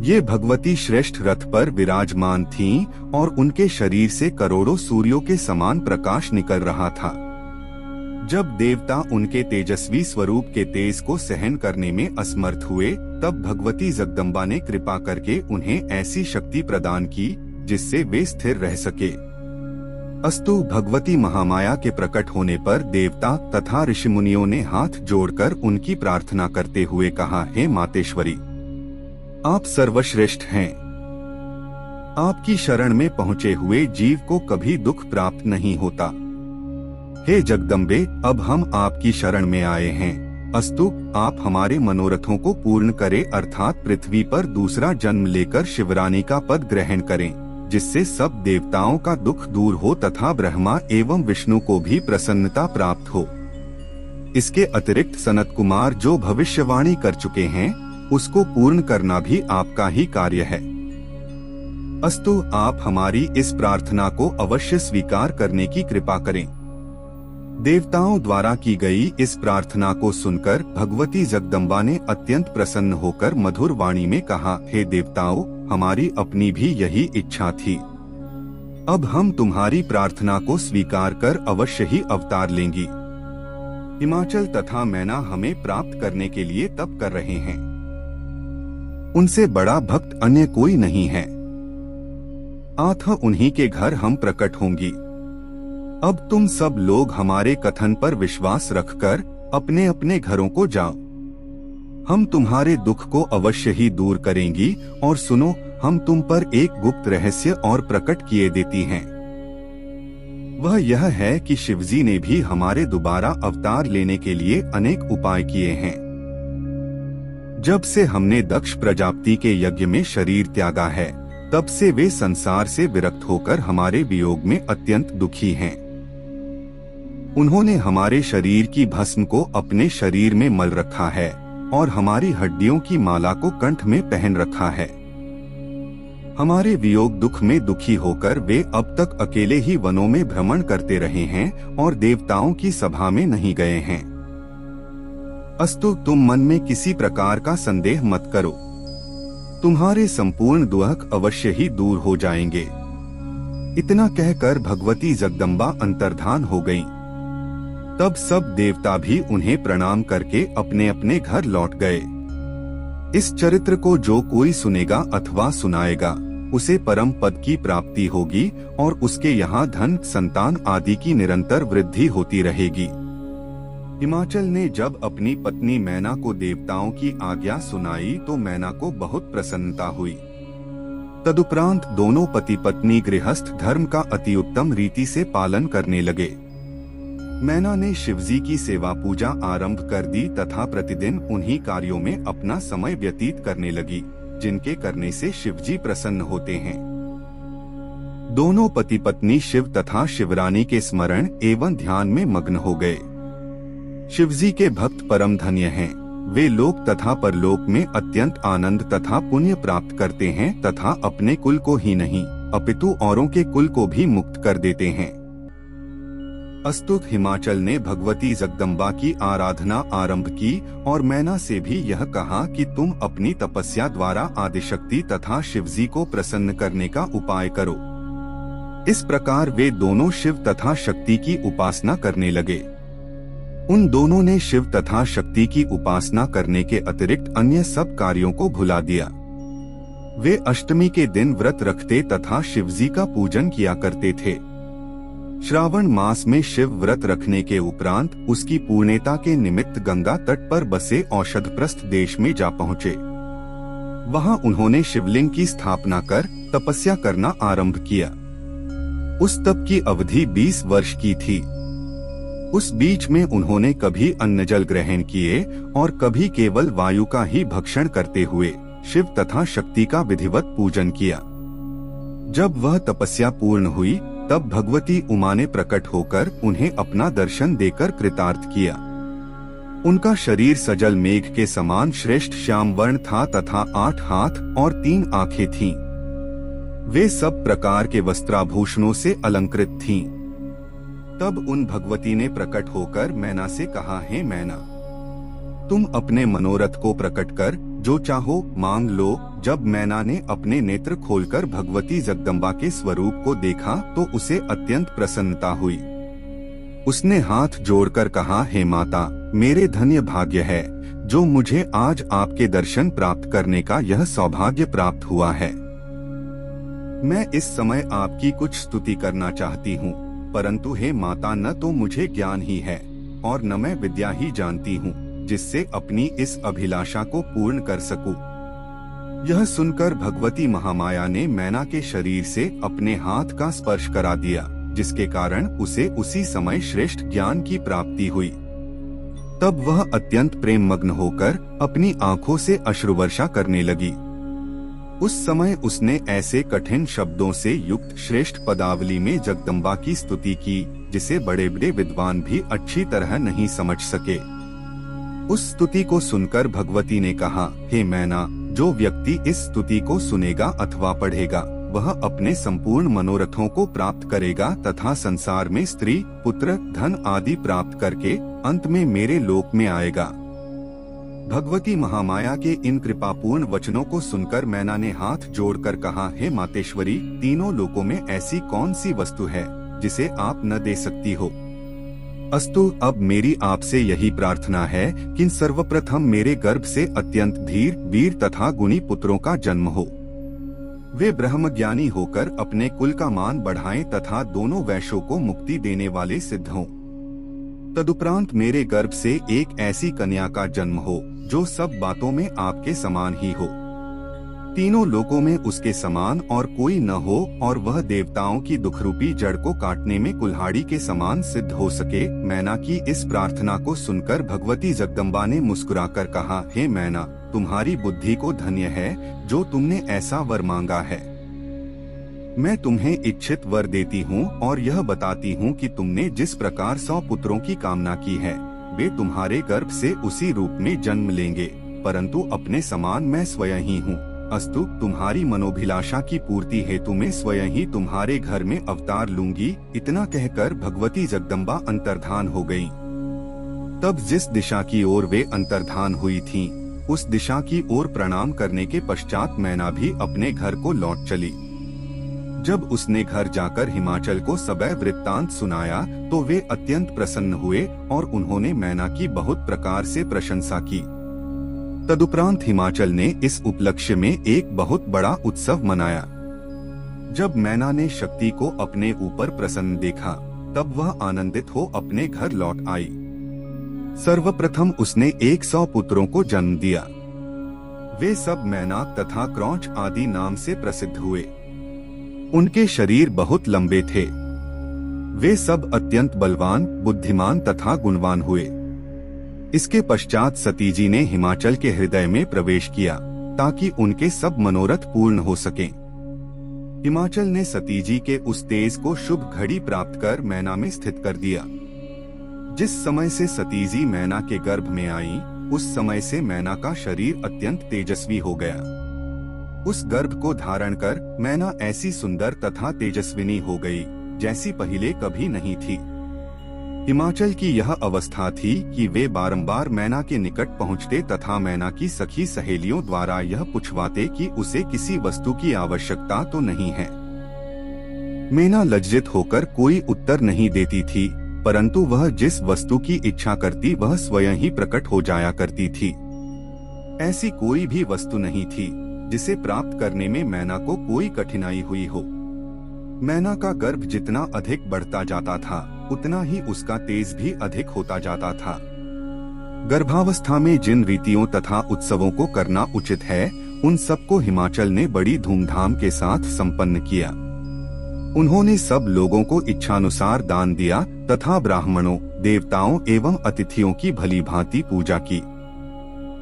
ये भगवती श्रेष्ठ रथ पर विराजमान थीं और उनके शरीर से करोड़ों सूर्यों के समान प्रकाश निकल रहा था। जब देवता उनके तेजस्वी स्वरूप के तेज को सहन करने में असमर्थ हुए तब भगवती जगदम्बा ने कृपा करके उन्हें ऐसी शक्ति प्रदान की जिससे वे स्थिर रह सके। अस्तु, भगवती महामाया के प्रकट होने पर देवता तथा ऋषि मुनियों ने हाथ जोड़कर उनकी प्रार्थना करते हुए कहा, हे मातेश्वरी, आप सर्वश्रेष्ठ हैं। आपकी शरण में पहुँचे हुए जीव को कभी दुख प्राप्त नहीं होता। हे जगदम्बे, अब हम आपकी शरण में आए हैं। अस्तु, आप हमारे मनोरथों को पूर्ण करें, अर्थात पृथ्वी पर दूसरा जन्म लेकर शिवरानी का पद ग्रहण करें, जिससे सब देवताओं का दुख दूर हो तथा ब्रह्मा एवं विष्णु को भी प्रसन्नता प्राप्त हो। इसके अतिरिक्त सनत कुमार जो भविष्यवाणी कर चुके हैं उसको पूर्ण करना भी आपका ही कार्य है। अस्तु, आप हमारी इस प्रार्थना को अवश्य स्वीकार करने की कृपा करें। देवताओं द्वारा की गई इस प्रार्थना को सुनकर भगवती जगदम्बा ने अत्यंत प्रसन्न होकर मधुर वाणी में कहा, हे देवताओं, हमारी अपनी भी यही इच्छा थी। अब हम तुम्हारी प्रार्थना को स्वीकार कर अवश्य ही अवतार लेंगी। हिमाचल तथा मैना हमें प्राप्त करने के लिए तप कर रहे हैं। उनसे बड़ा भक्त अन्य कोई नहीं है। अतः उन्हीं के घर हम प्रकट होंगी। अब तुम सब लोग हमारे कथन पर विश्वास रखकर अपने अपने घरों को जाओ। हम तुम्हारे दुख को अवश्य ही दूर करेंगी। और सुनो, हम तुम पर एक गुप्त रहस्य और प्रकट किए देती हैं। वह यह है कि शिवजी ने भी हमारे दोबारा अवतार लेने के लिए अनेक उपाय किए हैं। जब से हमने दक्ष प्रजापति के यज्ञ में शरीर त्यागा है, तब से वे संसार से विरक्त होकर हमारे वियोग में अत्यंत दुखी हैं। उन्होंने हमारे शरीर की भस्म को अपने शरीर में मल रखा है और हमारी हड्डियों की माला को कंठ में पहन रखा है। हमारे वियोग दुख में दुखी होकर वे अब तक अकेले ही वनों में भ्रमण करते रहे हैं और देवताओं की सभा में नहीं गए हैं। अस्तु, तुम मन में किसी प्रकार का संदेह मत करो। तुम्हारे संपूर्ण दुख अवश्य ही दूर हो जाएंगे। इतना कहकर भगवती जगदम्बा अंतर्धान हो गईं। तब सब देवता भी उन्हें प्रणाम करके अपने अपने घर लौट गए। इस चरित्र को जो कोई सुनेगा अथवा सुनाएगा, उसे परम पद की प्राप्ति होगी और उसके यहाँ धन, संतान आदि की निरंतर वृद्धि होती रहेगी। हिमाचल ने जब अपनी पत्नी मैना को देवताओं की आज्ञा सुनाई तो मैना को बहुत प्रसन्नता हुई। तदुपरांत दोनों पति पत्नी गृहस्थ धर्म का अति उत्तम रीति से पालन करने लगे। मैना ने शिवजी की सेवा पूजा आरंभ कर दी तथा प्रतिदिन उन्हीं कार्यों में अपना समय व्यतीत करने लगी, जिनके करने से शिवजी प्रसन्न होते हैं। दोनों पति पत्नी शिव तथा शिवरानी के स्मरण एवं ध्यान में मग्न हो गए। शिवजी के भक्त परम धन्य हैं। वे लोक तथा परलोक में अत्यंत आनंद तथा पुण्य प्राप्त करते हैं तथा अपने कुल को ही नहीं अपितु औरों के कुल को भी मुक्त कर देते हैं। अस्तुत हिमाचल ने भगवती जगदम्बा की आराधना आरंभ की और मैना से भी यह कहा कि तुम अपनी तपस्या द्वारा आदिशक्ति तथा शिवजी को प्रसन्न करने का उपाय करो। इस प्रकार वे दोनों शिव तथा शक्ति की उपासना करने लगे। उन दोनों ने शिव तथा शक्ति की उपासना करने के अतिरिक्त अन्य सब कार्यों को भुला दिया। वे अष्टमी के दिन व्रत रखते तथा शिवजी का पूजन किया करते थे। श्रावण मास में शिव व्रत रखने के उपरांत उसकी पूर्णता के निमित्त गंगा तट पर बसे औषधप्रस्थ देश में जा पहुँचे। वहां उन्होंने शिवलिंग की स्थापना कर तपस्या करना आरंभ किया। उस तप की अवधि 20 वर्ष की थी। उस बीच में उन्होंने कभी अन्न जल ग्रहण किए और कभी केवल वायु का ही भक्षण करते हुए शिव तथा शक्ति का विधिवत पूजन किया। जब वह तपस्या पूर्ण हुई, तब भगवती उमा ने प्रकट होकर उन्हें अपना दर्शन देकर कृतार्थ किया। उनका शरीर सजल मेघ के समान श्रेष्ठ श्याम वर्ण था तथा 8 हाथ और 3 आंखें थीं। वे सब प्रकार के वस्त्राभूषणों से अलंकृत थीं। तब उन भगवती ने प्रकट होकर मैना से कहा, हे मैना, तुम अपने मनोरथ को प्रकट कर जो चाहो मांग लो। जब मैना ने अपने नेत्र खोलकर भगवती जगदम्बा के स्वरूप को देखा तो उसे अत्यंत प्रसन्नता हुई। उसने हाथ जोड़कर कहा, हे माता, मेरे धन्य भाग्य है जो मुझे आज आपके दर्शन प्राप्त करने का यह सौभाग्य प्राप्त हुआ है। मैं इस समय आपकी कुछ स्तुति करना चाहती हूँ, परंतु हे माता, न तो मुझे ज्ञान ही है और न मैं विद्या ही जानती हूँ जिससे अपनी इस अभिलाषा को पूर्ण कर सकूं। यह सुनकर भगवती महामाया ने मैना के शरीर से अपने हाथ का स्पर्श करा दिया, जिसके कारण उसे उसी समय श्रेष्ठ ज्ञान की प्राप्ति हुई। तब वह अत्यंत प्रेम मग्न होकर अपनी आंखों से अश्रुवर्षा करने लगी। उस समय उसने ऐसे कठिन शब्दों से युक्त श्रेष्ठ पदावली में जगदम्बा की स्तुति की, जिसे बड़े बड़े विद्वान भी अच्छी तरह नहीं समझ सके। उस स्तुति को सुनकर भगवती ने कहा, हे मैना, जो व्यक्ति इस स्तुति को सुनेगा अथवा पढ़ेगा, वह अपने संपूर्ण मनोरथों को प्राप्त करेगा तथा संसार में स्त्री, पुत्र, धन आदि प्राप्त करके अंत में मेरे लोक में आएगा। भगवती महामाया के इन कृपापूर्ण वचनों को सुनकर मैना ने हाथ जोड़कर कहा, हे मातेश्वरी, तीनों लोकों में ऐसी कौन सी वस्तु है जिसे आप न दे सकती हो? अस्तु, अब मेरी आपसे यही प्रार्थना है कि सर्वप्रथम मेरे गर्भ से अत्यंत धीर, वीर तथा गुणी पुत्रों का जन्म हो। वे ब्रह्मज्ञानी होकर अपने कुल का मान बढ़ाएं तथा दोनों वैश्यों को मुक्ति देने वाले सिद्ध हों। तदुपरांत मेरे गर्भ से एक ऐसी कन्या का जन्म हो जो सब बातों में आपके समान ही हो, तीनों लोकों में उसके समान और कोई न हो, और वह देवताओं की दुखरूपी जड़ को काटने में कुल्हाड़ी के समान सिद्ध हो सके। मैना की इस प्रार्थना को सुनकर भगवती जगदम्बा ने मुस्कुराकर कहा, हे मैना, तुम्हारी बुद्धि को धन्य है जो तुमने ऐसा वर मांगा है। मैं तुम्हें इच्छित वर देती हूँ और यह बताती हूँ कि तुमने जिस प्रकार 100 पुत्रों की कामना की है, वे तुम्हारे गर्भ से उसी रूप में जन्म लेंगे, परंतु अपने समान मैं स्वयं ही हूँ। अस्तु, तुम्हारी मनोभिलाषा की पूर्ति हेतु मैं स्वयं ही तुम्हारे घर में अवतार लूंगी। इतना कहकर भगवती जगदम्बा अंतर्धान हो गयी। तब जिस दिशा की ओर वे अंतर्धान हुई थीं, उस दिशा की ओर प्रणाम करने के पश्चात मैना भी अपने घर को लौट चली। जब उसने घर जाकर हिमाचल को सबैव वृत्तांत सुनाया तो वे अत्यंत प्रसन्न हुए और उन्होंने मैना की बहुत प्रकार से प्रशंसा की। तदुपरांत हिमाचल ने इस उपलक्ष्य में एक बहुत बड़ा उत्सव मनाया। जब मैना ने शक्ति को अपने ऊपर प्रसन्न देखा, तब वह आनंदित हो अपने घर लौट आई। सर्वप्रथम उसने 100 पुत्रों को जन्म दिया। वे सब मैनाक तथा क्रौंच आदि नाम से प्रसिद्ध हुए। उनके शरीर बहुत लंबे थे। वे सब अत्यंत बलवान, बुद्धिमान तथा गुणवान हुए। इसके पश्चात सतीजी ने हिमाचल के हृदय में प्रवेश किया ताकि उनके सब मनोरथ पूर्ण हो सकें। हिमाचल ने सतीजी के उस तेज को शुभ घड़ी प्राप्त कर मैना में स्थित कर दिया। जिस समय से सतीजी मैना के गर्भ में आई, उस समय से मैना का शरीर अत्यंत तेजस्वी हो गया। उस गर्भ को धारण कर मैना ऐसी सुंदर तथा तेजस्विनी हो गई जैसी पहले कभी नहीं थी। हिमाचल की यह अवस्था थी कि वे बारंबार मैना के निकट पहुँचते तथा मैना की सखी सहेलियों द्वारा यह पूछवाते कि उसे किसी वस्तु की आवश्यकता तो नहीं है। मैना लज्जित होकर कोई उत्तर नहीं देती थी, परंतु वह जिस वस्तु की इच्छा करती वह स्वयं ही प्रकट हो जाया करती थी। ऐसी कोई भी वस्तु नहीं थी जिसे प्राप्त करने में मैना को कोई कठिनाई हुई हो। मैना का गर्भ जितना अधिक बढ़ता जाता था, उतना ही उसका तेज भी अधिक होता जाता था। गर्भावस्था में जिन रीतियों तथा उत्सवों को करना उचित है, उन सबको हिमाचल ने बड़ी धूमधाम के साथ संपन्न किया। उन्होंने सब लोगों को इच्छानुसार दान दिया तथा ब्राह्मणों, देवताओं एवं अतिथियों की भली भांति पूजा की।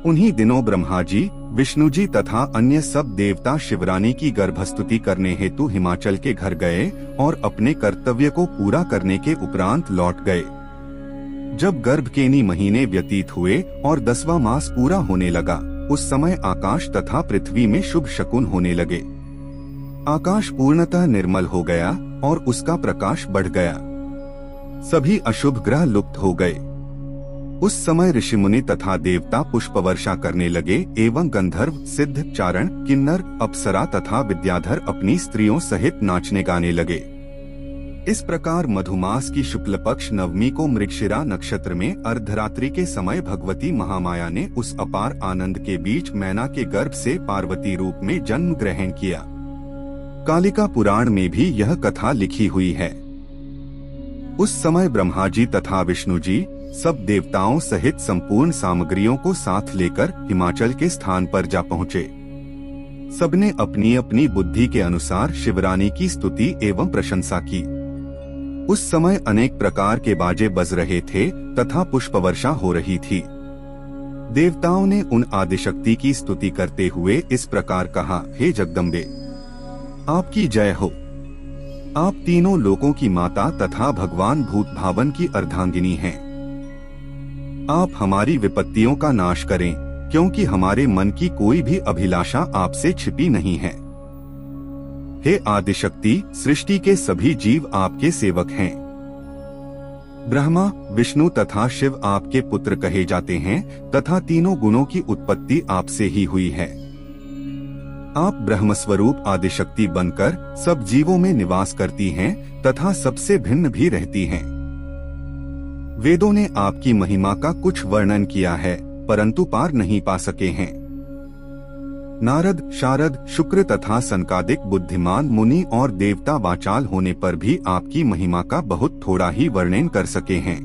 उन्हीं दिनों ब्रह्मा जी, विष्णु जी तथा अन्य सब देवता शिवरानी की गर्भस्तुति करने हेतु हिमाचल के घर गए और अपने कर्तव्य को पूरा करने के उपरांत लौट गए। जब गर्भकेनी महीने व्यतीत हुए और 10वां मास पूरा होने लगा, उस समय आकाश तथा पृथ्वी में शुभ शकुन होने लगे। आकाश पूर्णतः निर्मल हो गया और उसका प्रकाश बढ़ गया। सभी अशुभ ग्रह लुप्त हो गए। उस समय ऋषिमुनि तथा देवता पुष्प वर्षा करने लगे एवं गंधर्व, सिद्ध, चारण, किन्नर, अप्सरा तथा विद्याधर अपनी स्त्रियों सहित नाचने गाने लगे। इस प्रकार मधुमास की शुक्ल पक्ष नवमी को मृगशिरा नक्षत्र में अर्धरात्रि के समय भगवती महामाया ने उस अपार आनंद के बीच मैना के गर्भ से पार्वती रूप में जन्म ग्रहण किया। कालिका पुराण में भी यह कथा लिखी हुई है। उस समय ब्रह्मा जी तथा विष्णु जी सब देवताओं सहित संपूर्ण सामग्रियों को साथ लेकर हिमाचल के स्थान पर जा पहुँचे। सबने अपनी अपनी बुद्धि के अनुसार शिवरानी की स्तुति एवं प्रशंसा की। उस समय अनेक प्रकार के बाजे बज रहे थे तथा पुष्प वर्षा हो रही थी। देवताओं ने उन आदिशक्ति की स्तुति करते हुए इस प्रकार कहा, हे जगदम्बे, आपकी जय हो। आप तीनों लोकों की माता तथा भगवान भूत भावन की अर्धांगिनी हैं। आप हमारी विपत्तियों का नाश करें, क्योंकि हमारे मन की कोई भी अभिलाषा आपसे छिपी नहीं है। हे आदिशक्ति, सृष्टि के सभी जीव आपके सेवक हैं। ब्रह्मा, विष्णु तथा शिव आपके पुत्र कहे जाते हैं तथा तीनों गुणों की उत्पत्ति आपसे ही हुई है। आप ब्रह्मस्वरूप आदिशक्ति बनकर सब जीवों में निवास करती हैं तथा सबसे भिन्न भी रहती हैं। वेदों ने आपकी महिमा का कुछ वर्णन किया है, परंतु पार नहीं पा सके हैं। नारद, शारद, शुक्र तथा सनकादिक बुद्धिमान मुनि और देवता वाचाल होने पर भी आपकी महिमा का बहुत थोड़ा ही वर्णन कर सके हैं।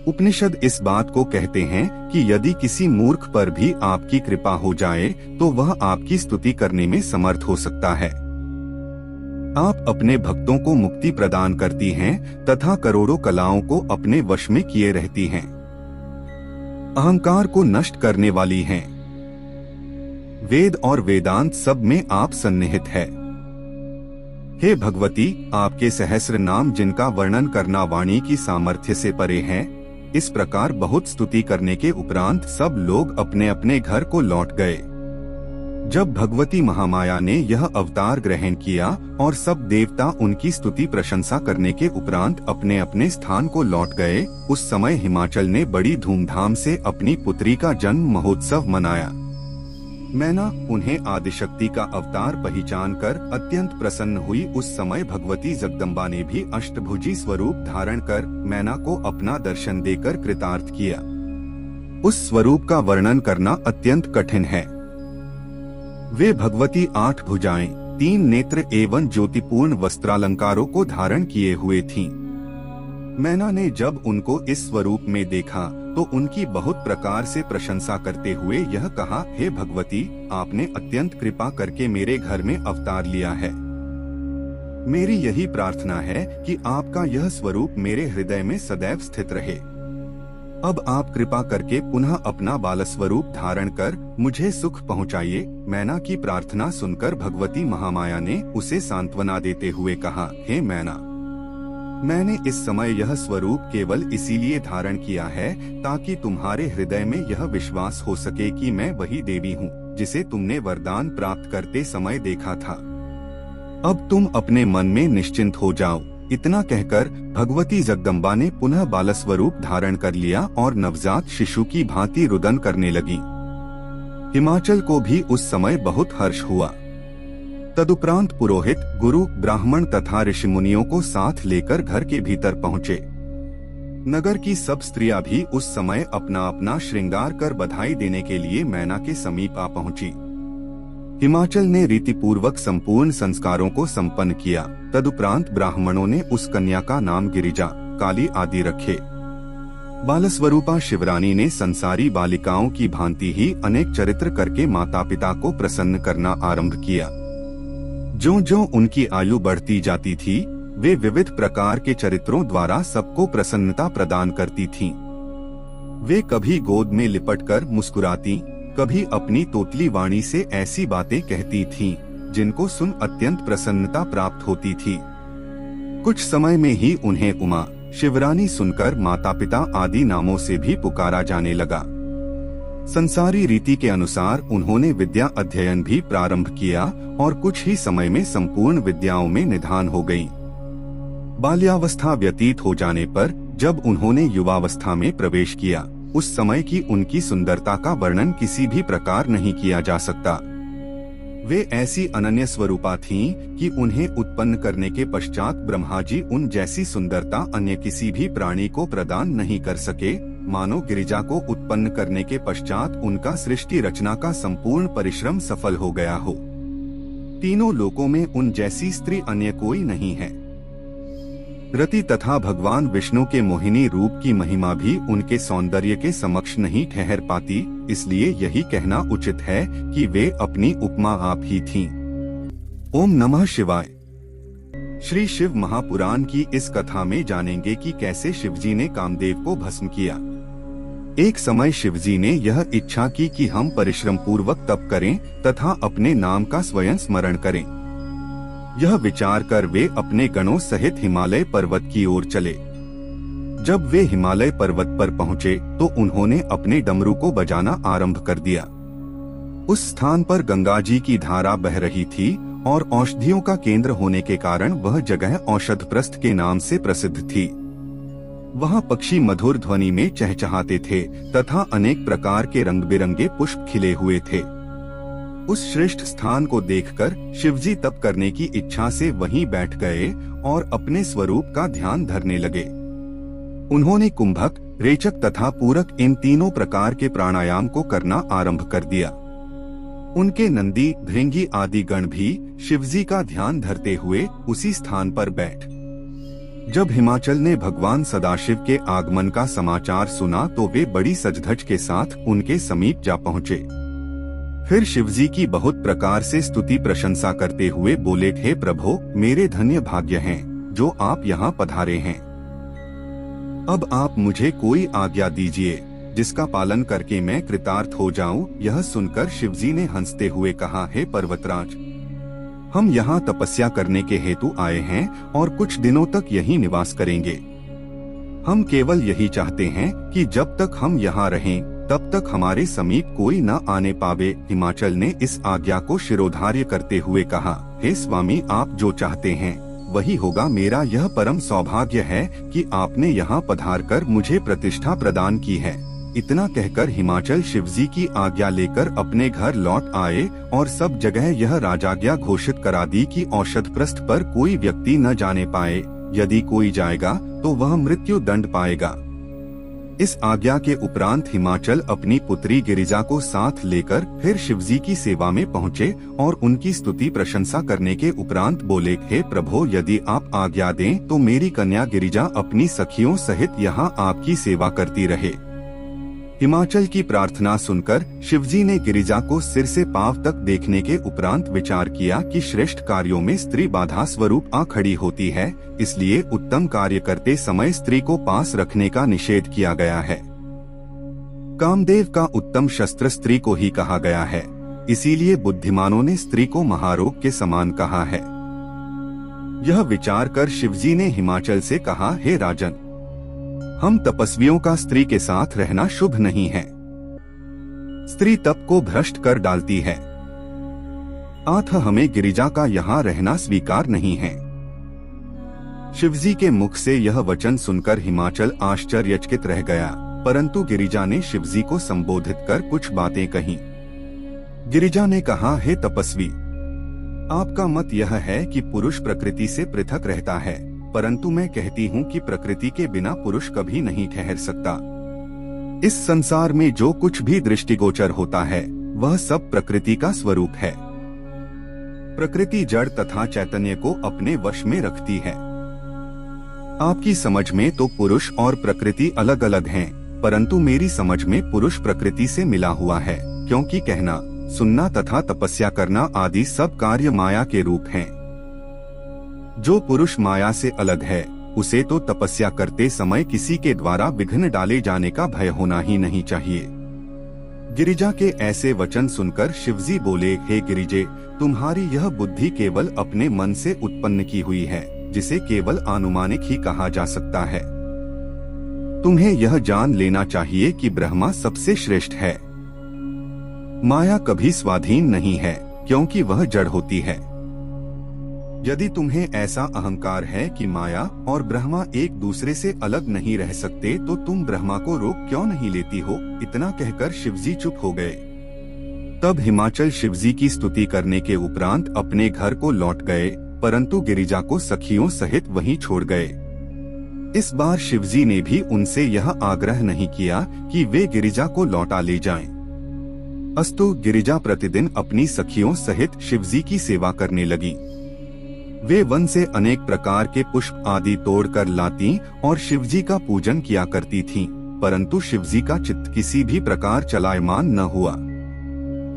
उपनिषद इस बात को कहते हैं कि यदि किसी मूर्ख पर भी आपकी कृपा हो जाए तो वह आपकी स्तुति करने में समर्थ हो सकता है। आप अपने भक्तों को मुक्ति प्रदान करती हैं तथा करोड़ों कलाओं को अपने वश में किए रहती हैं। अहंकार को नष्ट करने वाली हैं। वेद और वेदांत सब में आप सन्निहित है। हे भगवती, आपके सहस्र नाम जिनका वर्णन करना वाणी की सामर्थ्य से परे है, इस प्रकार बहुत स्तुति करने के उपरांत सब लोग अपने अपने घर को लौट गए। जब भगवती महामाया ने यह अवतार ग्रहण किया और सब देवता उनकी स्तुति प्रशंसा करने के उपरांत अपने अपने स्थान को लौट गए, उस समय हिमाचल ने बड़ी धूमधाम से अपनी पुत्री का जन्म महोत्सव मनाया। मैना उन्हें आदिशक्ति का अवतार पहचान कर अत्यंत प्रसन्न हुई। उस समय भगवती जगदम्बा ने भी अष्टभुजी स्वरूप धारण कर मैना को अपना दर्शन देकर कृतार्थ किया। उस स्वरूप का वर्णन करना अत्यंत कठिन है। वे भगवती 8 भुजाएं, 3 नेत्र एवं ज्योतिपूर्ण वस्त्रालंकारों को धारण किए हुए थीं। मैना ने जब उनको इस स्वरूप में देखा तो उनकी बहुत प्रकार से प्रशंसा करते हुए यह कहा, हे भगवती, आपने अत्यंत कृपा करके मेरे घर में अवतार लिया है। मेरी यही प्रार्थना है कि आपका यह स्वरूप मेरे हृदय में सदैव स्थित रहे। अब आप कृपा करके पुनः अपना बाल स्वरूप धारण कर मुझे सुख पहुँचाइए। मैना की प्रार्थना सुनकर भगवती महामाया ने उसे सांत्वना देते हुए कहा, हे मैना, मैंने इस समय यह स्वरूप केवल इसीलिए धारण किया है ताकि तुम्हारे हृदय में यह विश्वास हो सके कि मैं वही देवी हूँ जिसे तुमने वरदान प्राप्त करते समय देखा था। अब तुम अपने मन में निश्चिंत हो जाओ। इतना कहकर भगवती जगदम्बा ने पुनः बाल स्वरूप धारण कर लिया और नवजात शिशु की भांति रुदन करने लगी। हिमाचल को भी उस समय बहुत हर्ष हुआ। तदुपरांत पुरोहित, गुरु, ब्राह्मण तथा ऋषि मुनियों को साथ लेकर घर के भीतर पहुँचे। नगर की सब स्त्रियां भी उस समय अपना अपना श्रृंगार कर बधाई देने के लिए मैना के समीप आ पहुंची। हिमाचल ने रीतिपूर्वक संपूर्ण संस्कारों को संपन्न किया। तदुपरांत ब्राह्मणों ने उस कन्या का नाम गिरिजा, काली आदि रखे। बालस्वरूपा शिवरानी ने संसारी बालिकाओं की भांति ही अनेक चरित्र करके माता पिता को प्रसन्न करना आरंभ किया। जो जो उनकी आयु बढ़ती जाती थी, वे विविध प्रकार के चरित्रों द्वारा सबको प्रसन्नता प्रदान करती थीं। वे कभी गोद में लिपटकर मुस्कुराती, कभी अपनी तोतली वाणी से ऐसी बातें कहती थीं, जिनको सुन अत्यंत प्रसन्नता प्राप्त होती थी। कुछ समय में ही उन्हें उमा, शिवरानी सुनकर माता पिता आदि नामों से भी पुकारा जाने लगा। संसारी रीति के अनुसार उन्होंने विद्या अध्ययन भी प्रारंभ किया और कुछ ही समय में संपूर्ण विद्याओं में निधान हो गईं। बाल्यावस्था व्यतीत हो जाने पर जब उन्होंने युवावस्था में प्रवेश किया, उस समय की उनकी सुंदरता का वर्णन किसी भी प्रकार नहीं किया जा सकता। वे ऐसी अनन्य स्वरूपा थीं कि उन्हें उत्पन्न करने के पश्चात ब्रह्मा जी उन जैसी सुंदरता अन्य किसी भी प्राणी को प्रदान नहीं कर सके। मानो गिरिजा को उत्पन्न करने के पश्चात उनका सृष्टि रचना का संपूर्ण परिश्रम सफल हो गया हो। तीनों लोकों में उन जैसी स्त्री अन्य कोई नहीं है। रति तथा भगवान विष्णु के मोहिनी रूप की महिमा भी उनके सौंदर्य के समक्ष नहीं ठहर पाती, इसलिए यही कहना उचित है कि वे अपनी उपमा आप ही थीं। ओम नमः शिवाय। श्री शिव महापुराण की इस कथा में जानेंगे कि कैसे शिवजी ने कामदेव को भस्म किया। एक समय शिवजी ने यह इच्छा की कि हम परिश्रम पूर्वक तप करें तथा अपने नाम का स्वयं स्मरण करें। यह विचार कर वे अपने गणों सहित हिमालय पर्वत की ओर चले। जब वे हिमालय पर्वत पर पहुँचे तो उन्होंने अपने डमरू को बजाना आरंभ कर दिया। उस स्थान पर गंगा जी की धारा बह रही थी और औषधियों का केंद्र होने के कारण वह जगह औषधप्रस्थ के नाम से प्रसिद्ध थी। वहाँ पक्षी मधुर ध्वनि में चहचहाते थे तथा अनेक प्रकार के रंग बिरंगे पुष्प खिले हुए थे। उस श्रेष्ठ स्थान को देखकर शिवजी तप करने की इच्छा से वहीं बैठ गए और अपने स्वरूप का ध्यान धरने लगे। उन्होंने कुंभक, रेचक तथा पूरक इन तीनों प्रकार के प्राणायाम को करना आरंभ कर दिया। उनके नंदी, भृंगी आदि गण भी शिवजी का ध्यान धरते हुए उसी स्थान पर बैठ। जब हिमाचल ने भगवान सदाशिव के आगमन का समाचार सुना तो वे बड़ी सजधज के साथ उनके समीप जा पहुँचे। फिर शिवजी की बहुत प्रकार से स्तुति प्रशंसा करते हुए बोले, हे प्रभो, मेरे धन्य भाग्य हैं जो आप यहाँ पधारे हैं। अब आप मुझे कोई आज्ञा दीजिए जिसका पालन करके मैं कृतार्थ हो जाऊं। यह सुनकर शिवजी ने हंसते हुए कहा, हे पर्वतराज, हम यहाँ तपस्या करने के हेतु आए हैं और कुछ दिनों तक यहीं निवास करेंगे। हम केवल यही चाहते हैं कि जब तक हम यहाँ रहें तब तक हमारे समीप कोई न आने पावे। हिमाचल ने इस आज्ञा को शिरोधार्य करते हुए कहा, हे स्वामी, आप जो चाहते हैं वही होगा। मेरा यह परम सौभाग्य है कि आपने यहाँ पधार कर मुझे प्रतिष्ठा प्रदान की है। इतना कहकर हिमाचल शिवजी की आज्ञा लेकर अपने घर लौट आए और सब जगह यह राजाज्ञा घोषित करा दी कि औषध प्रस्थ पर कोई व्यक्ति न जाने पाए। यदि कोई जाएगा तो वह मृत्यु दंड पाएगा। इस आज्ञा के उपरांत हिमाचल अपनी पुत्री गिरिजा को साथ लेकर फिर शिवजी की सेवा में पहुँचे और उनकी स्तुति प्रशंसा करने के उपरांत बोले, हे प्रभो, यदि आप आज्ञा दें तो मेरी कन्या गिरिजा अपनी सखियों सहित यहाँ आपकी सेवा करती रहे। हिमाचल की प्रार्थना सुनकर शिवजी ने गिरिजा को सिर से पांव तक देखने के उपरांत विचार किया कि श्रेष्ठ कार्यों में स्त्री बाधा स्वरूप आ खड़ी होती है, इसलिए उत्तम कार्य करते समय स्त्री को पास रखने का निषेध किया गया है। कामदेव का उत्तम शस्त्र स्त्री को ही कहा गया है, इसीलिए बुद्धिमानों ने स्त्री को महारोग के समान कहा है। यह विचार कर शिवजी ने हिमाचल से कहा, हे राजन, हम तपस्वियों का स्त्री के साथ रहना शुभ नहीं है। स्त्री तप को भ्रष्ट कर डालती है, अतः हमें गिरिजा का यहाँ रहना स्वीकार नहीं है। शिवजी के मुख से यह वचन सुनकर हिमाचल आश्चर्यचकित रह गया, परंतु गिरिजा ने शिवजी को संबोधित कर कुछ बातें कहीं। गिरिजा ने कहा, हे तपस्वी, आपका मत यह है कि पुरुष प्रकृति से पृथक रहता है, परंतु मैं कहती हूँ कि प्रकृति के बिना पुरुष कभी नहीं ठहर सकता। इस संसार में जो कुछ भी दृष्टिगोचर होता है वह सब प्रकृति का स्वरूप है। प्रकृति जड़ तथा चैतन्य को अपने वश में रखती है। आपकी समझ में तो पुरुष और प्रकृति अलग अलग हैं, परंतु मेरी समझ में पुरुष प्रकृति से मिला हुआ है, क्योंकि कहना, सुनना तथा तपस्या करना आदि सब कार्य माया के रूप हैं। जो पुरुष माया से अलग है उसे तो तपस्या करते समय किसी के द्वारा विघ्न डाले जाने का भय होना ही नहीं चाहिए। गिरिजा के ऐसे वचन सुनकर शिवजी बोले, हे गिरिजे, तुम्हारी यह बुद्धि केवल अपने मन से उत्पन्न की हुई है, जिसे केवल आनुमानिक ही कहा जा सकता है। तुम्हें यह जान लेना चाहिए कि ब्रह्मा सबसे श्रेष्ठ है। माया कभी स्वाधीन नहीं है, क्योंकि वह जड़ होती है। यदि तुम्हें ऐसा अहंकार है कि माया और ब्रह्मा एक दूसरे से अलग नहीं रह सकते तो तुम ब्रह्मा को रोक क्यों नहीं लेती हो। इतना कहकर शिवजी चुप हो गए। तब हिमाचल शिवजी की स्तुति करने के उपरांत अपने घर को लौट गए, परंतु गिरिजा को सखियों सहित वहीं छोड़ गए। इस बार शिवजी ने भी उनसे यह आग्रह नहीं किया कि वे गिरिजा को लौटा ले जाएं। अस्तु गिरिजा प्रतिदिन अपनी सखियों सहित शिवजी की सेवा करने लगी। वे वन से अनेक प्रकार के पुष्प आदि तोड़कर लाती और शिवजी का पूजन किया करती थीं, परंतु शिवजी का चित्त किसी भी प्रकार चलायमान न हुआ।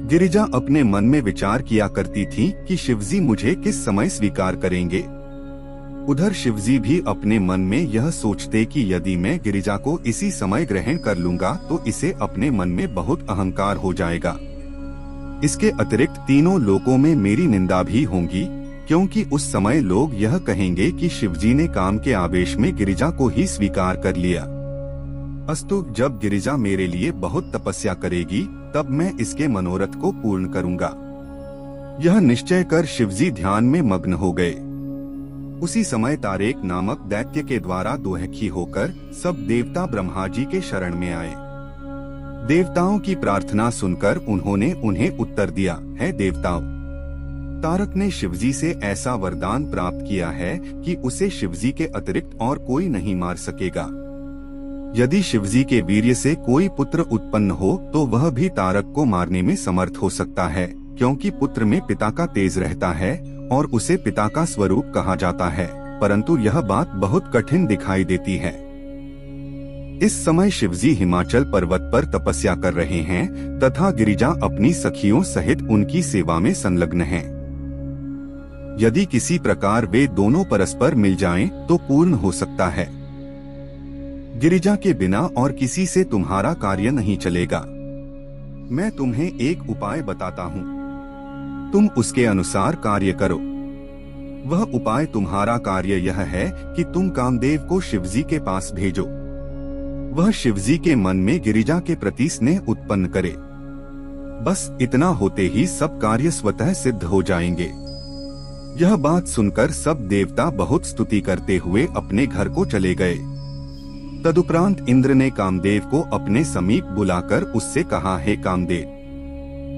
गिरिजा अपने मन में विचार किया करती थी कि शिवजी मुझे किस समय स्वीकार करेंगे। उधर शिवजी भी अपने मन में यह सोचते कि यदि मैं गिरिजा को इसी समय ग्रहण कर लूंगा तो इसे अपने मन में बहुत अहंकार हो जाएगा। इसके अतिरिक्त तीनों लोकों में मेरी निंदा भी होगी, क्योंकि उस समय लोग यह कहेंगे कि शिवजी ने काम के आवेश में गिरिजा को ही स्वीकार कर लिया। अस्तु, जब गिरिजा मेरे लिए बहुत तपस्या करेगी तब मैं इसके मनोरथ को पूर्ण करूंगा। यह निश्चय कर शिवजी ध्यान में मग्न हो गए। उसी समय तारेक नामक दैत्य के द्वारा दोहखी होकर सब देवता ब्रह्मा जी के शरण में आए। देवताओं की प्रार्थना सुनकर उन्होंने उन्हें उत्तर दिया, है देवताओं, तारक ने शिवजी से ऐसा वरदान प्राप्त किया है कि उसे शिवजी के अतिरिक्त और कोई नहीं मार सकेगा। यदि शिवजी के वीर्य से कोई पुत्र उत्पन्न हो तो वह भी तारक को मारने में समर्थ हो सकता है, क्योंकि पुत्र में पिता का तेज रहता है और उसे पिता का स्वरूप कहा जाता है। परंतु यह बात बहुत कठिन दिखाई देती है। इस समय शिवजी हिमाचल पर्वत पर तपस्या कर रहे हैं तथा गिरिजा अपनी सखियों सहित उनकी सेवा में संलग्न हैं। यदि किसी प्रकार वे दोनों परस्पर मिल जाएं तो पूर्ण हो सकता है। गिरिजा के बिना और किसी से तुम्हारा कार्य नहीं चलेगा। मैं तुम्हें एक उपाय बताता हूँ, तुम उसके अनुसार कार्य करो। वह उपाय तुम्हारा कार्य यह है कि तुम कामदेव को शिवजी के पास भेजो। वह शिवजी के मन में गिरिजा के प्रति स्नेह उत्पन्न करे। बस इतना होते ही सब कार्य स्वतः सिद्ध हो जाएंगे। यह बात सुनकर सब देवता बहुत स्तुति करते हुए अपने घर को चले गए। तदुपरांत इंद्र ने कामदेव को अपने समीप बुलाकर उससे कहा, हे कामदेव,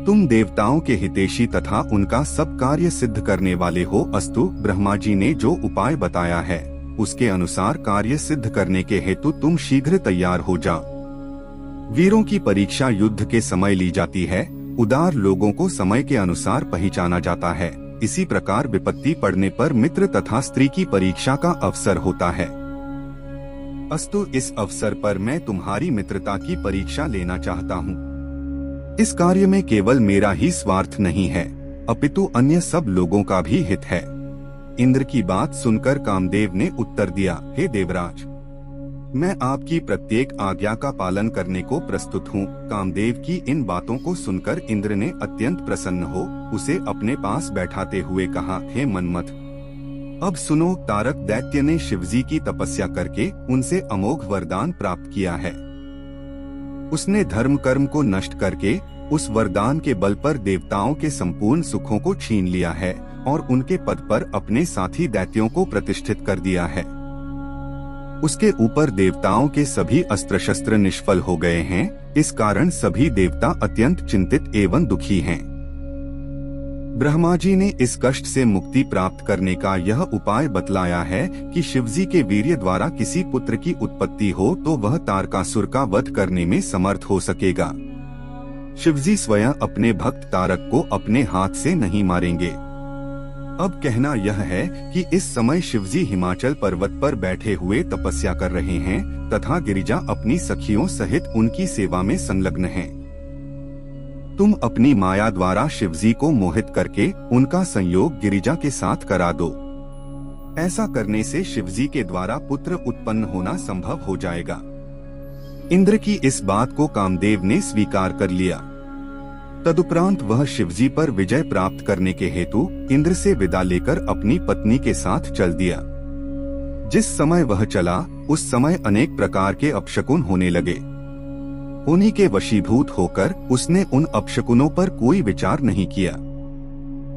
तुम देवताओं के हितैषी तथा उनका सब कार्य सिद्ध करने वाले हो। अस्तु, ब्रह्मा जी ने जो उपाय बताया है उसके अनुसार कार्य सिद्ध करने के हेतु तुम शीघ्र तैयार हो जाओ। वीरों की परीक्षा युद्ध के समय ली जाती है, उदार लोगों को समय के अनुसार पहचाना जाता है। इसी प्रकार विपत्ति पड़ने पर मित्र तथा स्त्री की परीक्षा का अवसर होता है। अस्तु, इस अवसर पर मैं तुम्हारी मित्रता की परीक्षा लेना चाहता हूँ। इस कार्य में केवल मेरा ही स्वार्थ नहीं है, अपितु अन्य सब लोगों का भी हित है। इंद्र की बात सुनकर कामदेव ने उत्तर दिया, हे देवराज, मैं आपकी प्रत्येक आज्ञा का पालन करने को प्रस्तुत हूँ। कामदेव की इन बातों को सुनकर इंद्र ने अत्यंत प्रसन्न हो उसे अपने पास बैठाते हुए कहा, हे मनमथ, अब सुनो, तारक दैत्य ने शिवजी की तपस्या करके उनसे अमोघ वरदान प्राप्त किया है। उसने धर्म कर्म को नष्ट करके उस वरदान के बल पर देवताओं के संपूर्ण सुखों को छीन लिया है और उनके पद पर अपने साथी दैत्यों को प्रतिष्ठित कर दिया है। उसके ऊपर देवताओं के सभी अस्त्र शस्त्र निष्फल हो गए हैं। इस कारण सभी देवता अत्यंत चिंतित एवं दुखी हैं। ब्रह्मा जी ने इस कष्ट से मुक्ति प्राप्त करने का यह उपाय बतलाया है कि शिवजी के वीर्य द्वारा किसी पुत्र की उत्पत्ति हो तो वह तारकासुर का वध करने में समर्थ हो सकेगा। शिवजी स्वयं अपने भक्त तारक को अपने हाथ से नहीं मारेंगे। अब कहना यह है कि इस समय शिवजी हिमाचल पर्वत पर बैठे हुए तपस्या कर रहे हैं तथा गिरिजा अपनी सखियों सहित उनकी सेवा में संलग्न हैं। तुम अपनी माया द्वारा शिवजी को मोहित करके उनका संयोग गिरिजा के साथ करा दो। ऐसा करने से शिवजी के द्वारा पुत्र उत्पन्न होना संभव हो जाएगा। इंद्र की इस बात को कामदेव ने स्वीकार कर लिया। तदुपरांत वह शिवजी पर विजय प्राप्त करने के हेतु इंद्र से विदा लेकर अपनी पत्नी के साथ चल दिया। जिस समय वह चला उस समय अनेक प्रकार के अपशकुन होने लगे। उन्हीं के वशीभूत होकर उसने उन अपशकुनों पर कोई विचार नहीं किया।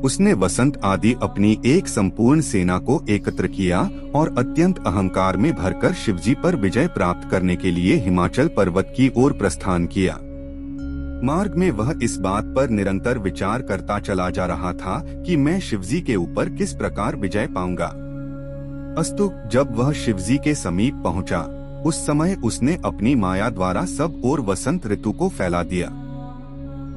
उसने वसंत आदि अपनी एक संपूर्ण सेना को एकत्र किया और अत्यंत अहंकार में भरकर शिवजी पर विजय प्राप्त करने के लिए हिमाचल पर्वत की ओर प्रस्थान किया। मार्ग में वह इस बात पर निरंतर विचार करता चला जा रहा था कि मैं शिवजी के ऊपर किस प्रकार विजय पाऊंगा। अस्तु, जब वह शिवजी के समीप पहुंचा उस समय उसने अपनी माया द्वारा सब ओर वसंत ऋतु को फैला दिया।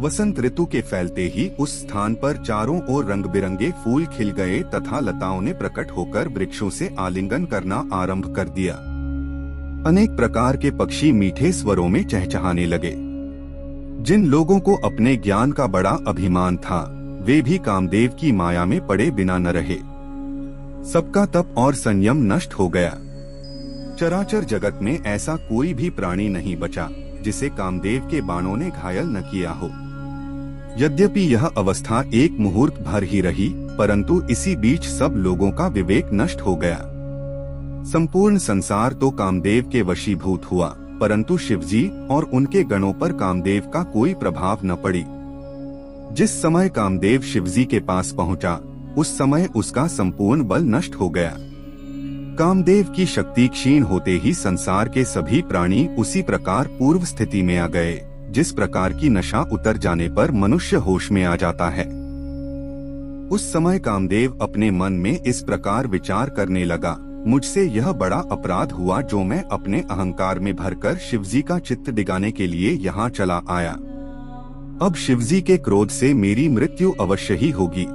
वसंत ऋतु के फैलते ही उस स्थान पर चारों ओर रंग बिरंगे फूल खिल गए तथा लताओं ने प्रकट होकर वृक्षों से आलिंगन करना आरंभ कर दिया। अनेक प्रकार के पक्षी मीठे स्वरों में चहचहाने लगे। जिन लोगों को अपने ज्ञान का बड़ा अभिमान था वे भी कामदेव की माया में पड़े बिना न रहे। सबका तप और संयम नष्ट हो गया। चराचर जगत में ऐसा कोई भी प्राणी नहीं बचा जिसे कामदेव के बाणों ने घायल न किया हो। यद्यपि यह अवस्था एक मुहूर्त भर ही रही, परंतु इसी बीच सब लोगों का विवेक नष्ट हो गया। संपूर्ण संसार तो कामदेव के वशीभूत हुआ, परंतु शिवजी और उनके गणों पर कामदेव का कोई प्रभाव न पड़ी। जिस समय कामदेव शिवजी के पास पहुंचा उस समय उसका संपूर्ण बल नष्ट हो गया। कामदेव की शक्ति क्षीण होते ही संसार के सभी प्राणी उसी प्रकार पूर्व स्थिति में आ गए, जिस प्रकार की नशा उतर जाने पर मनुष्य होश में आ जाता है। उस समय कामदेव अपने मन में इस प्रकार विचार करने लगा, मुझसे यह बड़ा अपराध हुआ जो मैं अपने अहंकार में भरकर शिवजी का चित्त दिगाने के लिए यहाँ चला आया। अब शिवजी के क्रोध से मेरी मृत्यु अवश्य ही होगी।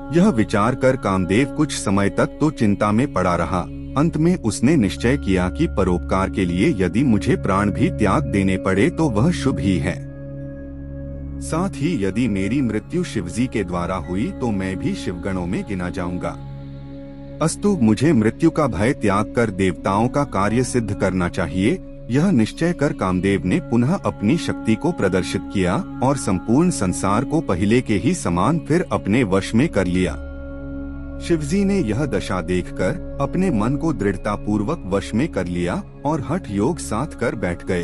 यह विचार कर कामदेव कुछ समय तक तो चिंता में पड़ा रहा। अंत में उसने निश्चय किया कि परोपकार के लिए यदि मुझे प्राण भी त्याग देने पड़े तो वह शुभ ही है। साथ ही यदि मेरी मृत्यु शिवजी के द्वारा हुई तो मैं भी शिवगणों में गिना जाऊंगा। अस्तु, मुझे मृत्यु का भय त्याग कर देवताओं का कार्य सिद्ध करना चाहिए। यह निश्चय कर कामदेव ने पुनः अपनी शक्ति को प्रदर्शित किया और संपूर्ण संसार को पहले के ही समान फिर अपने वश में कर लिया। शिवजी ने यह दशा देखकर अपने मन को दृढ़ता पूर्वक वश में कर लिया और हठ योग साध कर बैठ गए।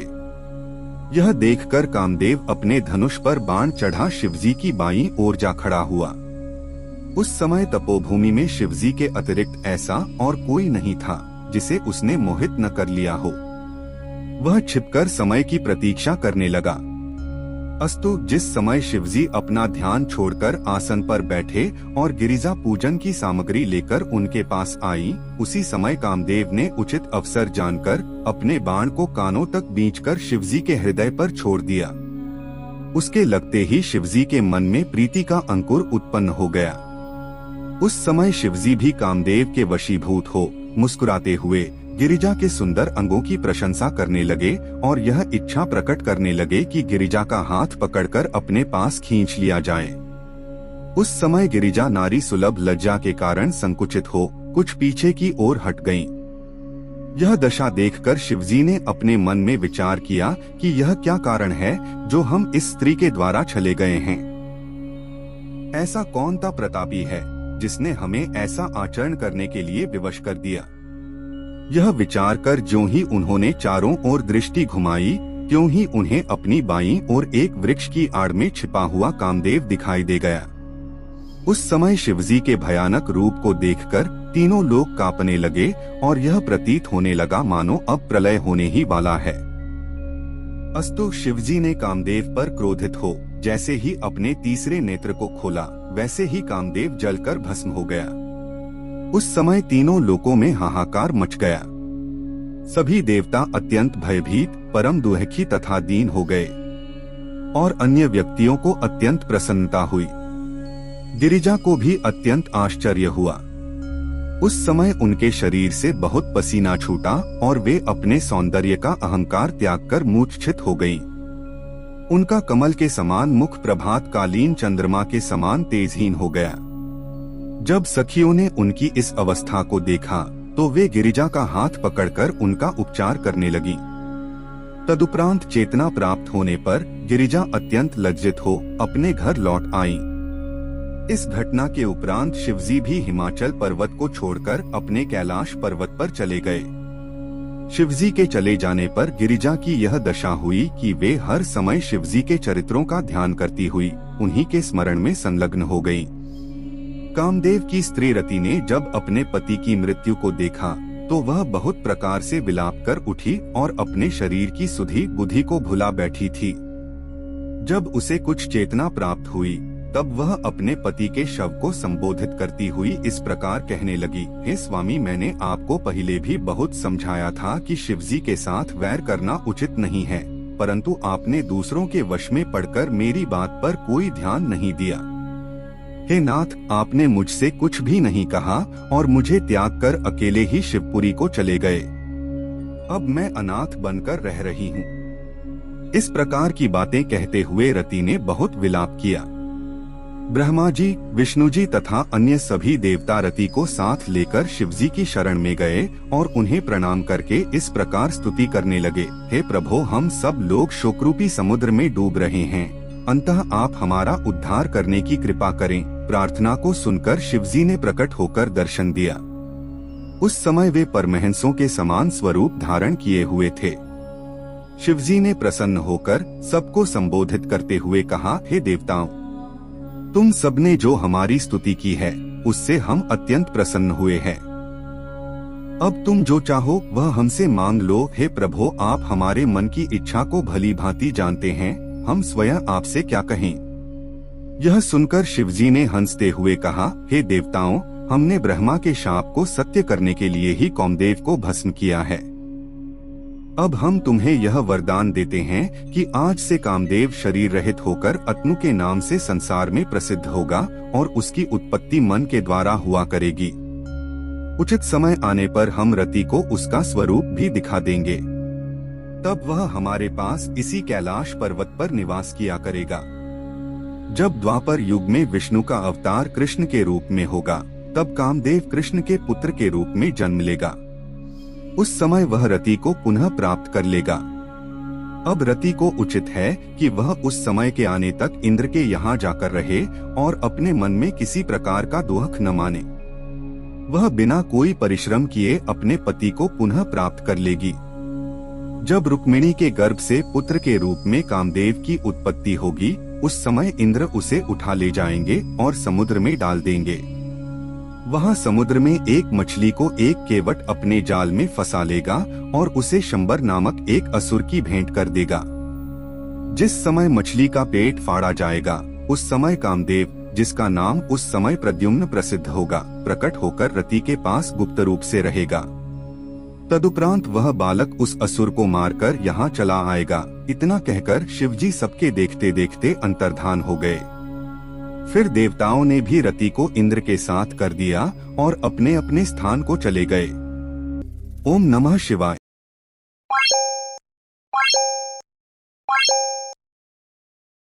यह देखकर कामदेव अपने धनुष पर बाण चढ़ा शिवजी की बाईं ओर जा खड़ा हुआ। उस समय तपोभूमि में शिवजी के अतिरिक्त ऐसा और कोई नहीं था जिसे उसने मोहित न कर लिया हो। वह छिपकर समय की प्रतीक्षा करने लगा। अस्तु, जिस समय शिवजी अपना ध्यान छोड़कर आसन पर बैठे और गिरिजा पूजन की सामग्री लेकर उनके पास आई, उसी समय कामदेव ने उचित अवसर जानकर अपने बाण को कानों तक बींचकर शिवजी के हृदय पर छोड़ दिया। उसके लगते ही शिवजी के मन में प्रीति का अंकुर उत्पन्न हो गया। उस समय शिवजी भी कामदेव के वशीभूत हो मुस्कुराते हुए गिरिजा के सुंदर अंगों की प्रशंसा करने लगे और यह इच्छा प्रकट करने लगे कि गिरिजा का हाथ पकड़कर अपने पास खींच लिया जाए। उस समय गिरिजा नारी सुलभ लज्जा के कारण संकुचित हो कुछ पीछे की ओर हट गईं। यह दशा देखकर शिवजी ने अपने मन में विचार किया कि यह क्या कारण है जो हम इस स्त्री के द्वारा छले गए हैं। ऐसा कौन सा प्रतापी है जिसने हमें ऐसा आचरण करने के लिए विवश कर दिया। यह विचार कर ज्यों ही उन्होंने चारों ओर दृष्टि घुमाई त्यों ही उन्हें अपनी बाईं ओर एक वृक्ष की आड़ में छिपा हुआ कामदेव दिखाई दे गया। उस समय शिवजी के भयानक रूप को देखकर तीनों लोग कांपने लगे और यह प्रतीत होने लगा मानो अब प्रलय होने ही वाला है। अस्तु, शिवजी ने कामदेव पर क्रोधित हो जैसे ही अपने तीसरे नेत्र को खोला वैसे ही कामदेव जलकर भस्म हो गया। उस समय तीनों लोकों में हाहाकार मच गया। सभी देवता अत्यंत भयभीत, परम दुखी तथा दीन हो गए और अन्य व्यक्तियों को अत्यंत प्रसन्नता हुई। गिरिजा को भी अत्यंत आश्चर्य हुआ। उस समय उनके शरीर से बहुत पसीना छूटा और वे अपने सौंदर्य का अहंकार त्याग कर मूर्छित हो गईं। उनका कमल के समान मुख प्रभात कालीन चंद्रमा के समान तेजहीन हो गया। जब सखियों ने उनकी इस अवस्था को देखा तो वे गिरिजा का हाथ पकड़कर उनका उपचार करने लगी। तदुपरांत चेतना प्राप्त होने पर गिरिजा अत्यंत लज्जित हो अपने घर लौट आईं। इस घटना के उपरांत शिवजी भी हिमाचल पर्वत को छोड़कर अपने कैलाश पर्वत पर चले गए। शिवजी के चले जाने पर गिरिजा की यह दशा हुई कि वे हर समय शिवजी के चरित्रों का ध्यान करती हुई उन्हीं के स्मरण में संलग्न हो गईं। कामदेव की स्त्री रति ने जब अपने पति की मृत्यु को देखा तो वह बहुत प्रकार से विलाप कर उठी और अपने शरीर की सुधि बुद्धि को भुला बैठी थी। जब उसे कुछ चेतना प्राप्त हुई तब वह अपने पति के शव को संबोधित करती हुई इस प्रकार कहने लगी, हे स्वामी, मैंने आपको पहले भी बहुत समझाया था कि शिवजी के साथ वैर करना उचित नहीं है, परंतु आपने दूसरों के वश में पड़कर मेरी बात पर कोई ध्यान नहीं दिया। हे नाथ, आपने मुझसे कुछ भी नहीं कहा और मुझे त्याग कर अकेले ही शिवपुरी को चले गए। अब मैं अनाथ बनकर रह रही हूँ। इस प्रकार की बातें कहते हुए रति ने बहुत विलाप किया। ब्रह्मा जी, विष्णु जी तथा अन्य सभी देवता रति को साथ लेकर शिवजी की शरण में गए और उन्हें प्रणाम करके इस प्रकार स्तुति करने लगे, हे प्रभो, हम सब लोग शोकरूपी समुद्र में डूब रहे हैं, अंततः आप हमारा उद्धार करने की कृपा करें। प्रार्थना को सुनकर शिवजी ने प्रकट होकर दर्शन दिया। उस समय वे परमहंसों के समान स्वरूप धारण किए हुए थे। शिवजी ने प्रसन्न होकर सबको संबोधित करते हुए कहा, हे देवताओं, तुम सबने जो हमारी स्तुति की है उससे हम अत्यंत प्रसन्न हुए हैं। अब तुम जो चाहो वह हमसे मांग लो। हे प्रभो, आप हमारे मन की इच्छा को भली भांति जानते हैं, हम स्वयं आपसे क्या कहें। यह सुनकर शिवजी ने हंसते हुए कहा, हे देवताओं, हमने ब्रह्मा के शाप को सत्य करने के लिए ही कामदेव को भस्म किया है। अब हम तुम्हें यह वरदान देते हैं कि आज से कामदेव शरीर रहित होकर अतनु के नाम से संसार में प्रसिद्ध होगा और उसकी उत्पत्ति मन के द्वारा हुआ करेगी। उचित समय आने पर हम रति को उसका स्वरूप भी दिखा देंगे। तब वह हमारे पास इसी कैलाश पर्वत पर निवास किया करेगा। जब द्वापर युग में विष्णु का अवतार कृष्ण के रूप में होगा, तब कामदेव कृष्ण के पुत्र के रूप में जन्म लेगा। उस समय वह रति को पुनः प्राप्त कर लेगा। अब रति को उचित है कि वह उस समय के आने तक इंद्र के यहाँ जाकर रहे और अपने मन में किसी प्रकार का दुख न माने। वह बिना कोई परिश्रम किए अपने पति को पुनः प्राप्त कर लेगी। जब रुक्मिणी के गर्भ से पुत्र के रूप में कामदेव की उत्पत्ति होगी, उस समय इंद्र उसे उठा ले जाएंगे और समुद्र में डाल देंगे। वहाँ समुद्र में एक मछली को एक केवट अपने जाल में फंसा लेगा और उसे शंबर नामक एक असुर की भेंट कर देगा। जिस समय मछली का पेट फाड़ा जाएगा, उस समय कामदेव, जिसका नाम उस समय प्रद्युम्न प्रसिद्ध होगा, प्रकट होकर रति के पास गुप्त रूप से रहेगा। तदुपरांत वह बालक उस असुर को मारकर यहाँ चला आएगा। इतना कहकर शिवजी सबके देखते देखते अंतर्धान हो गए। फिर देवताओं ने भी रति को इंद्र के साथ कर दिया और अपने अपने स्थान को चले गए। ओम नमः शिवाय।